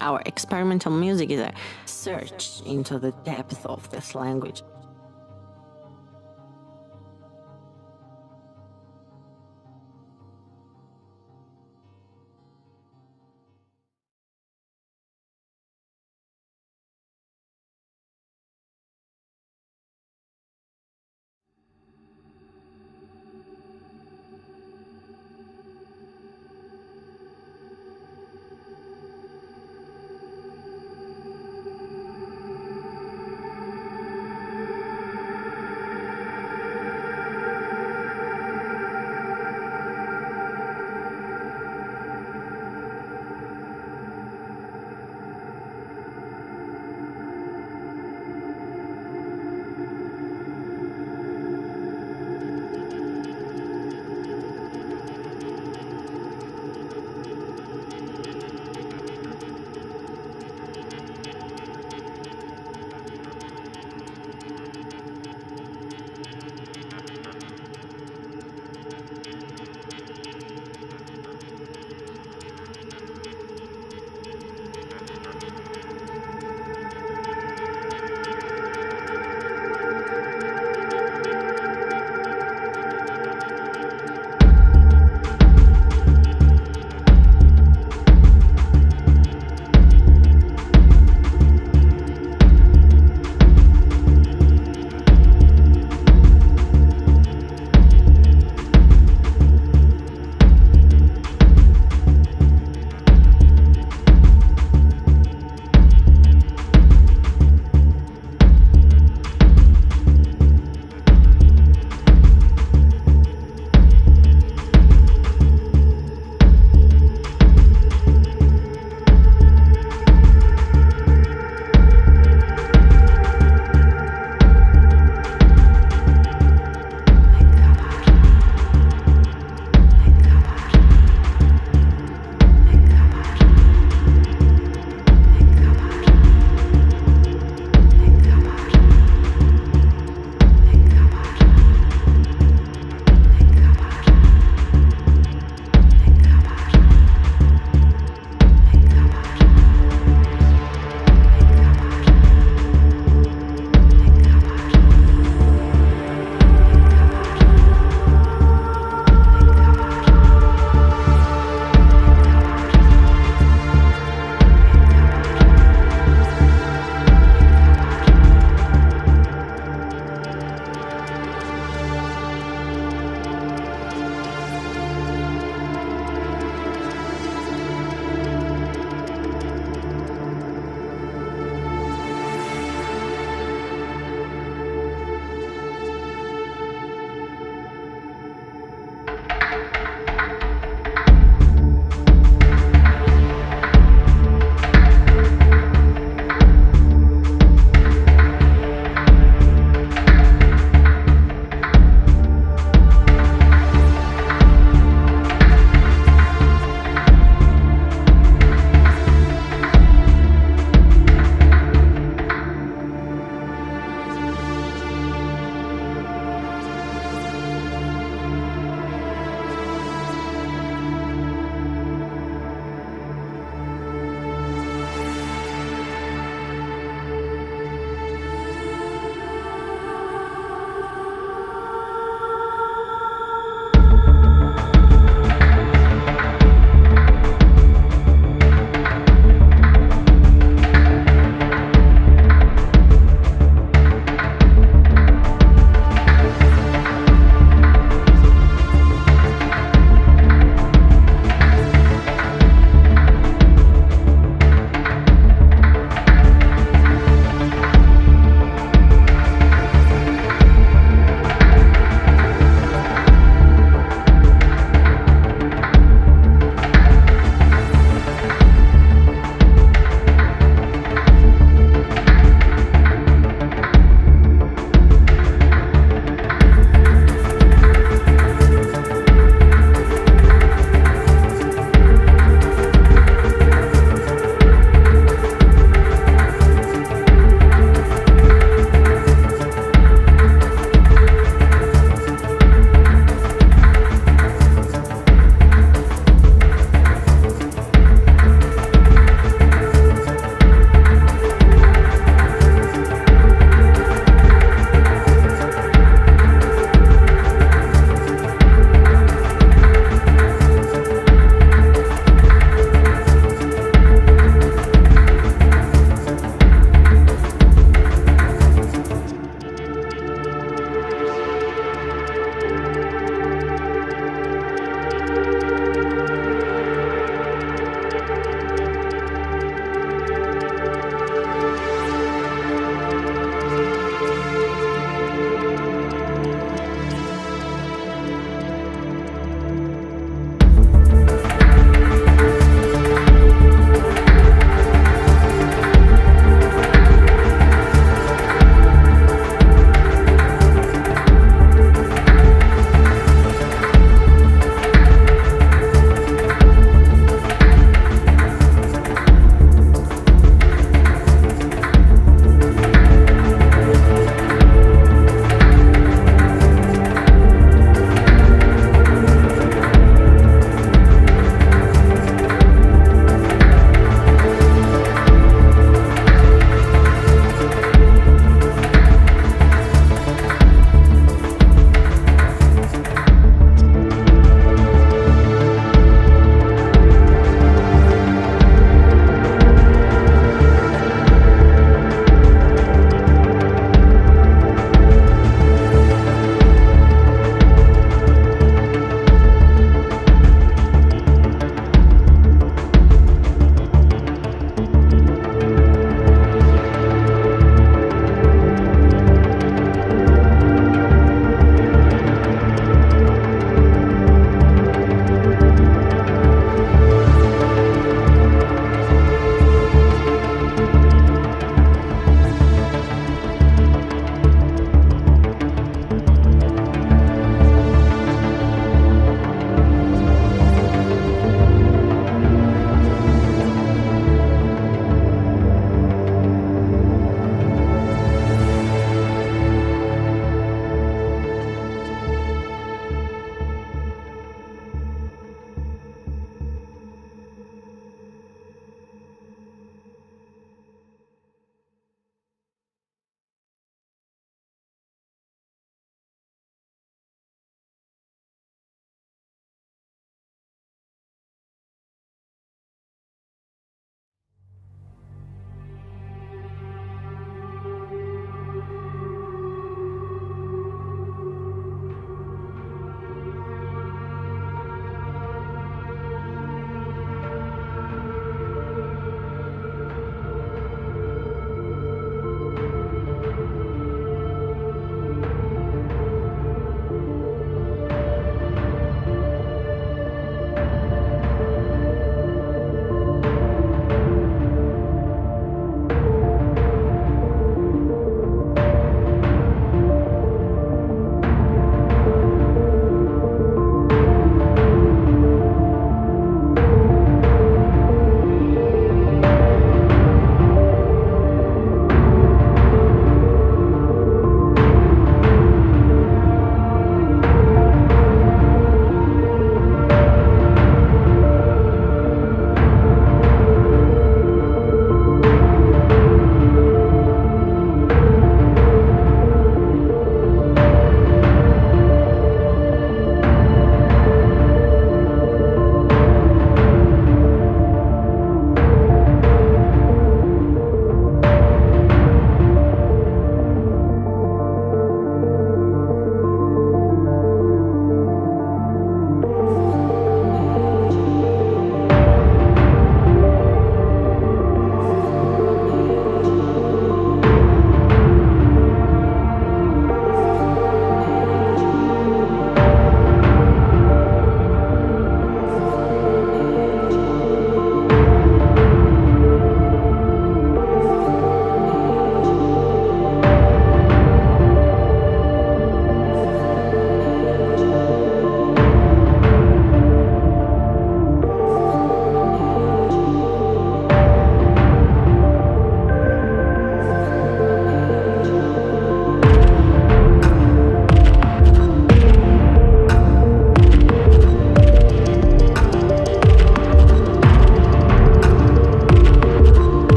Our experimental music is a search into the depth of this language.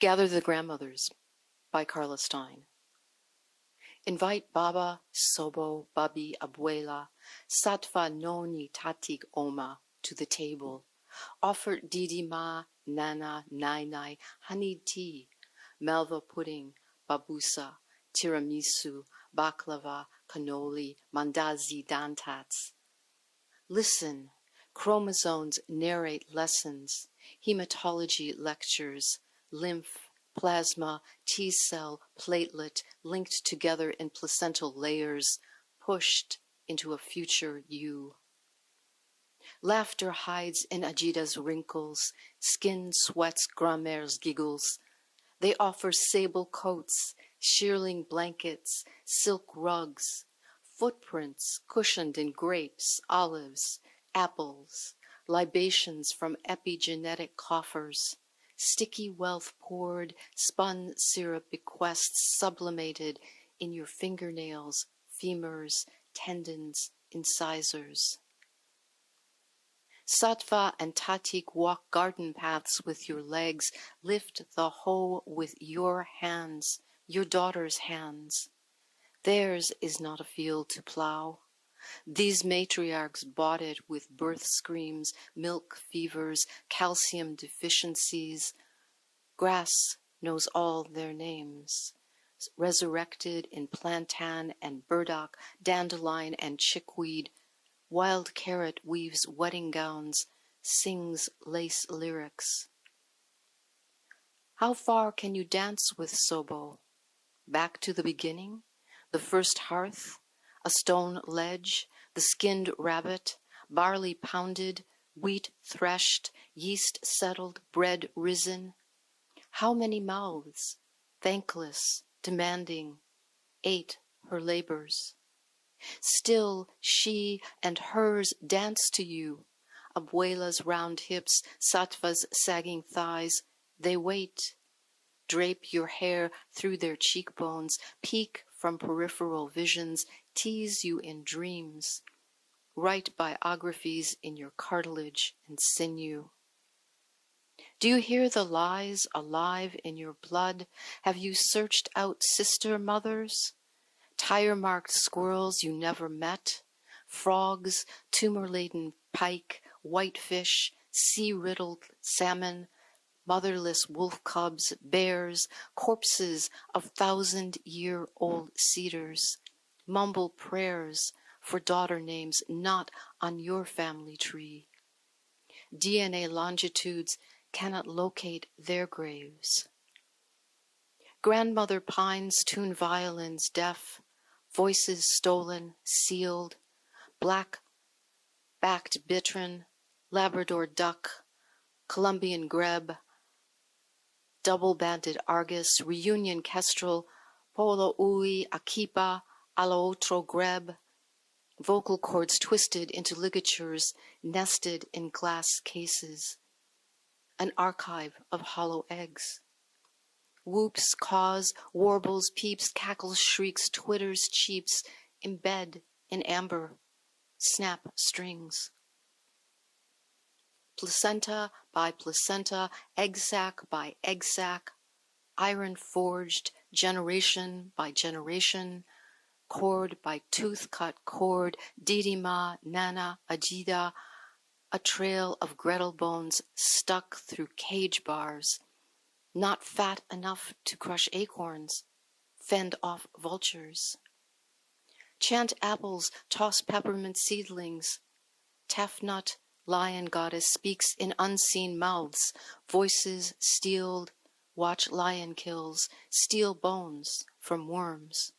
Gather the Grandmothers by Carla Stein. Invite Baba, Sobo, Babi, Abuela, Satva, Noni, Tatik, Oma to the table. Offer Didi Ma, Nana, Nai, honey tea, Melva pudding, babusa, tiramisu, baklava, cannoli, mandazi, dantats. Listen, chromosomes narrate lessons, hematology lectures, lymph, plasma, T-cell, platelet, linked together in placental layers, pushed into a future you. Laughter hides in Ajida's wrinkles, skin sweats Grammare's giggles. They offer sable coats, shearling blankets, silk rugs, footprints cushioned in grapes, olives, apples, libations from epigenetic coffers, sticky wealth poured, spun syrup bequests sublimated in your fingernails, femurs, tendons, incisors. Sattva and Tatik walk garden paths with your legs, lift the hoe with your hands, your daughter's hands. Theirs is not a field to plow. These matriarchs bought it with birth screams, milk fevers, calcium deficiencies. Grass knows all their names. Resurrected in plantain and burdock, dandelion and chickweed, wild carrot weaves wedding gowns, sings lace lyrics. How far can you dance with Sobo? Back to the beginning? The first hearth? A stone ledge? The skinned rabbit? Barley pounded? Wheat threshed? Yeast settled? Bread risen? How many mouths, thankless, demanding, ate her labors? Still she and hers dance to you, Abuela's round hips, Sattva's sagging thighs. They wait, drape your hair through their cheekbones, peek from peripheral visions, tease you in dreams, write biographies in your cartilage and sinew. Do you hear the lies alive in your blood? Have you searched out sister mothers? Tire-marked squirrels you never met, frogs, tumor-laden pike, whitefish, sea-riddled salmon, motherless wolf cubs, bears, corpses of 1,000-year-old cedars, mumble prayers for daughter names not on your family tree. DNA longitudes cannot locate their graves. Grandmother pines tune violins deaf, voices stolen, sealed, black-backed bittern, Labrador duck, Colombian grebe, double-banded argus, reunion kestrel, polo ui, akipa, ala otro grebe, vocal cords twisted into ligatures, nested in glass cases, an archive of hollow eggs. Whoops, caws, warbles, peeps, cackles, shrieks, twitters, cheeps, embed in amber, snap strings. Placenta by placenta, egg sac by egg sac, iron forged, generation by generation, cord by tooth-cut cord, Didima, Nana, Ajida, a trail of Gretel bones stuck through cage bars, not fat enough to crush acorns, fend off vultures. Chant apples, toss peppermint seedlings. Tefnut, lion goddess, speaks in unseen mouths, voices steeled, watch lion kills, steal bones from worms.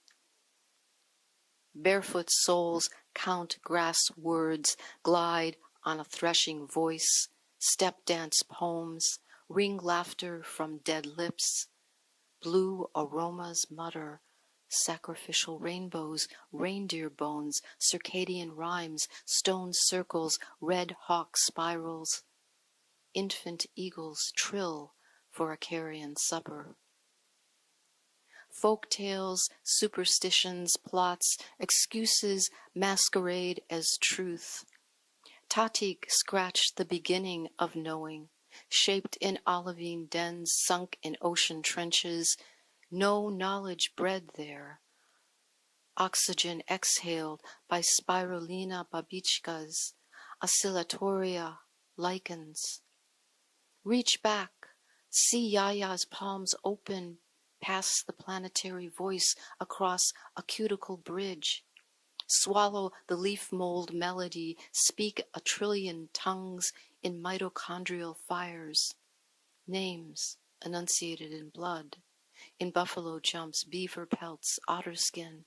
Barefoot souls count grass words, glide on a threshing voice, step dance poems, ring laughter from dead lips, blue aromas mutter, sacrificial rainbows, reindeer bones, circadian rhymes, stone circles, red hawk spirals, infant eagles trill for a carrion supper. Folk tales, superstitions, plots, excuses masquerade as truth. Tatik scratched the beginning of knowing, shaped in olivine dens sunk in ocean trenches, no knowledge bred there. Oxygen exhaled by spirulina babichkas, oscillatoria, lichens. Reach back, see Yaya's palms open past the planetary voice across a cuticle bridge. Swallow the leaf mold melody, speak a trillion tongues in mitochondrial fires. Names enunciated in blood, in buffalo jumps, beaver pelts, otter skin,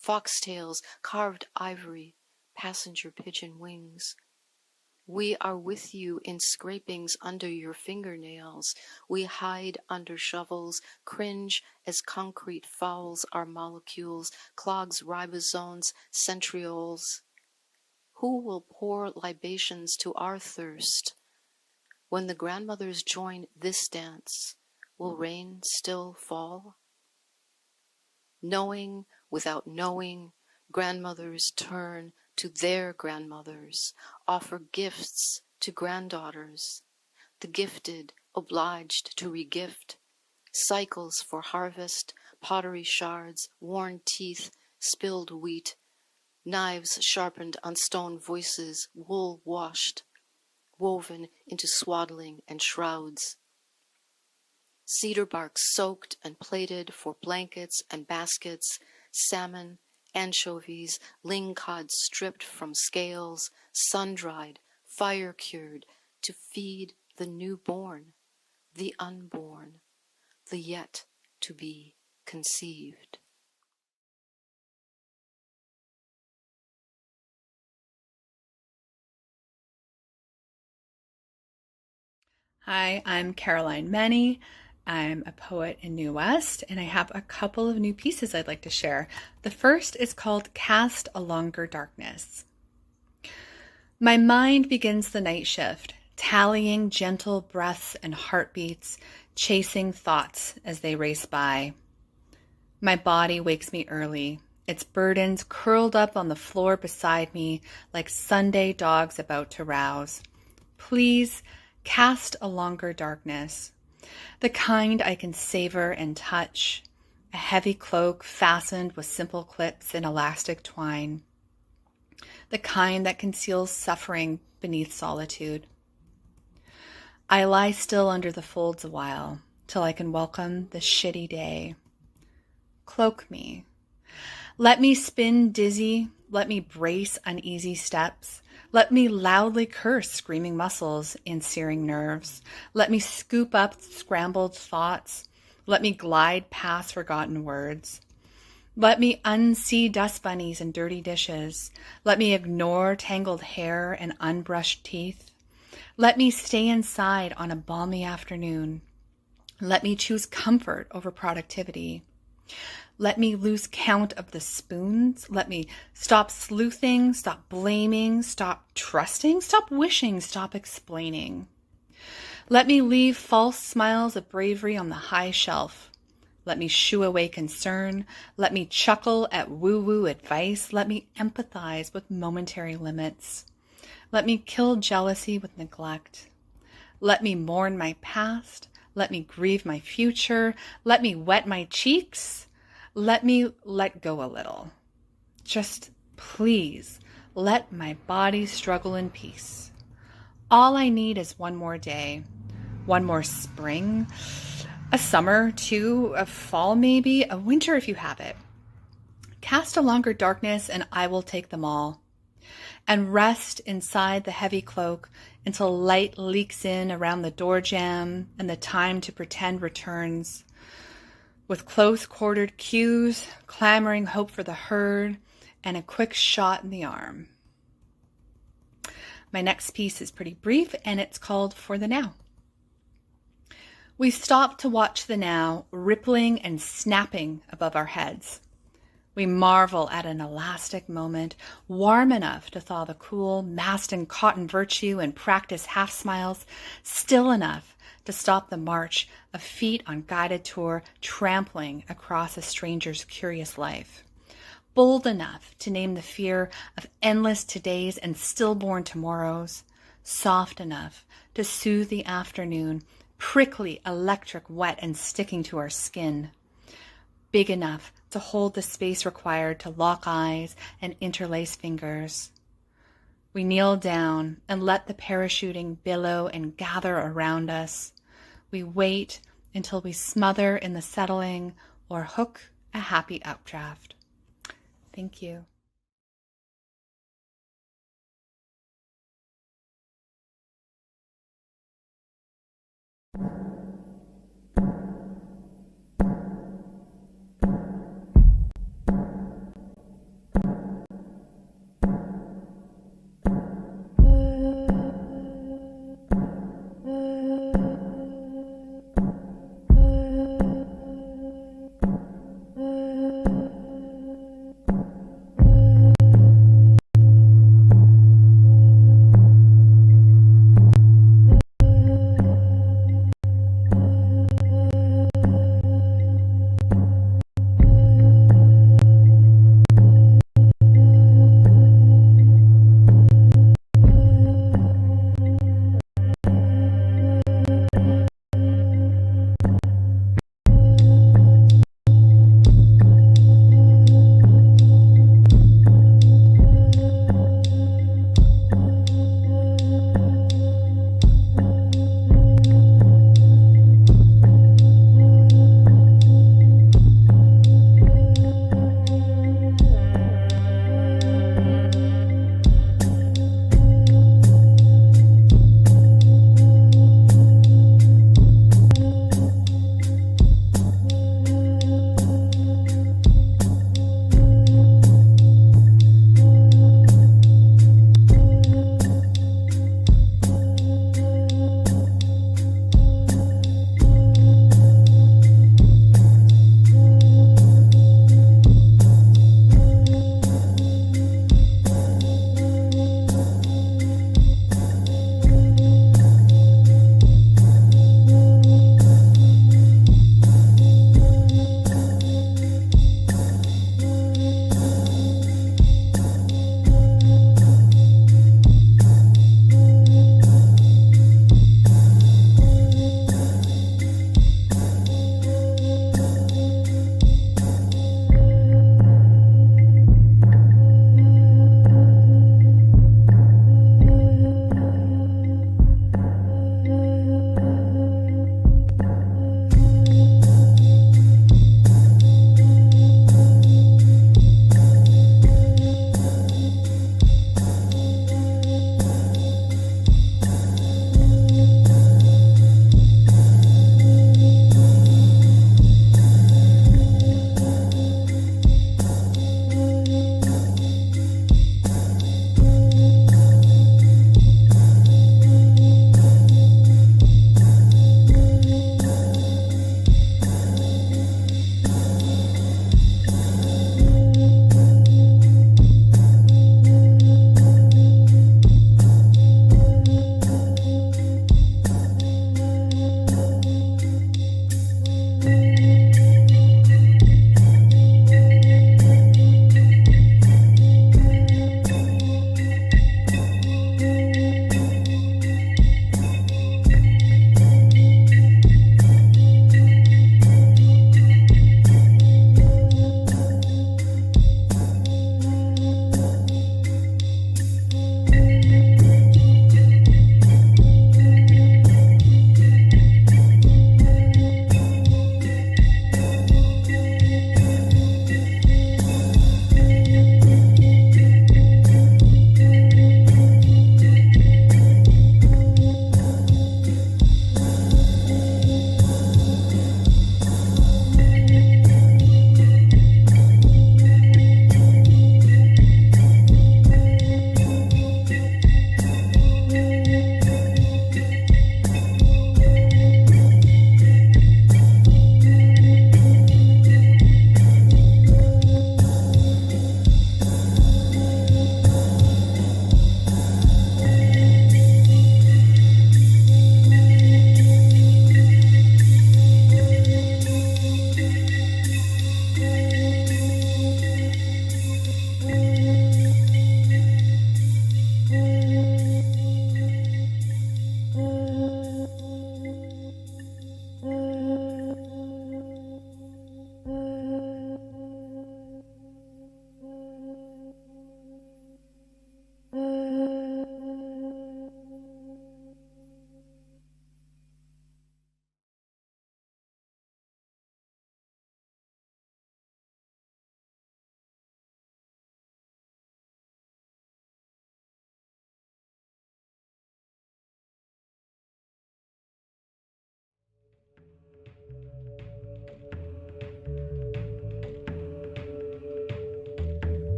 foxtails, carved ivory, passenger pigeon wings. We are with you in scrapings under your fingernails. We hide under shovels, cringe as concrete fouls our molecules, clogs ribosomes, centrioles. Who will pour libations to our thirst? When the grandmothers join this dance, will rain still fall? Knowing without knowing, grandmothers turn to their grandmothers, offer gifts to granddaughters, the gifted obliged to regift, cycles for harvest, pottery shards, worn teeth, spilled wheat, knives sharpened on stone voices, wool washed, woven into swaddling and shrouds. Cedar bark soaked and plated for blankets and baskets, salmon, anchovies, lingcod stripped from scales, sun-dried, fire-cured, to feed the newborn, the unborn, the yet-to-be conceived. Hi, I'm Caroline Meny. I'm a poet in New West, and I have a couple of new pieces I'd like to share. The first is called Cast a Longer Darkness. My mind begins the night shift, tallying gentle breaths and heartbeats, chasing thoughts as they race by. My body wakes me early, its burdens curled up on the floor beside me like Sunday dogs about to rouse. Please cast a longer darkness, the kind I can savor and touch, a heavy cloak fastened with simple clips and elastic twine, the kind that conceals suffering beneath solitude. I lie still under the folds a while, till I can welcome the shitty day. Cloak me. Let me spin dizzy, let me brace uneasy steps, let me loudly curse screaming muscles and searing nerves. Let me scoop up scrambled thoughts. Let me glide past forgotten words. Let me unsee dust bunnies and dirty dishes. Let me ignore tangled hair and unbrushed teeth. Let me stay inside on a balmy afternoon. Let me choose comfort over productivity. Let me lose count of the spoons. Let me stop sleuthing, stop blaming, stop trusting, stop wishing, stop explaining. Let me leave false smiles of bravery on the high shelf. Let me shoo away concern. Let me chuckle at woo-woo advice. Let me empathize with momentary limits. Let me kill jealousy with neglect. Let me mourn my past. Let me grieve my future. Let me wet my cheeks. Let me let go a little. Just please let my body struggle in peace. All I need is one more day, one more spring, a summer, too, a fall maybe, a winter if you have it. Cast a longer darkness and I will take them all. And rest inside the heavy cloak until light leaks in around the door jamb and the time to pretend returns. With close-quartered cues, clamoring hope for the herd, and a quick shot in the arm. My next piece is pretty brief, and it's called For the Now. We stop to watch the now rippling and snapping above our heads. We marvel at an elastic moment, warm enough to thaw the cool, massed in cotton virtue and practice half-smiles, still enough to stop the march of feet on guided tour trampling across a stranger's curious life. Bold enough to name the fear of endless todays and stillborn tomorrows, soft enough to soothe the afternoon, prickly, electric, wet, and sticking to our skin. Big enough to hold the space required to lock eyes and interlace fingers. We kneel down and let the parachuting billow and gather around us. We wait until we smother in the settling or hook a happy updraft. Thank you.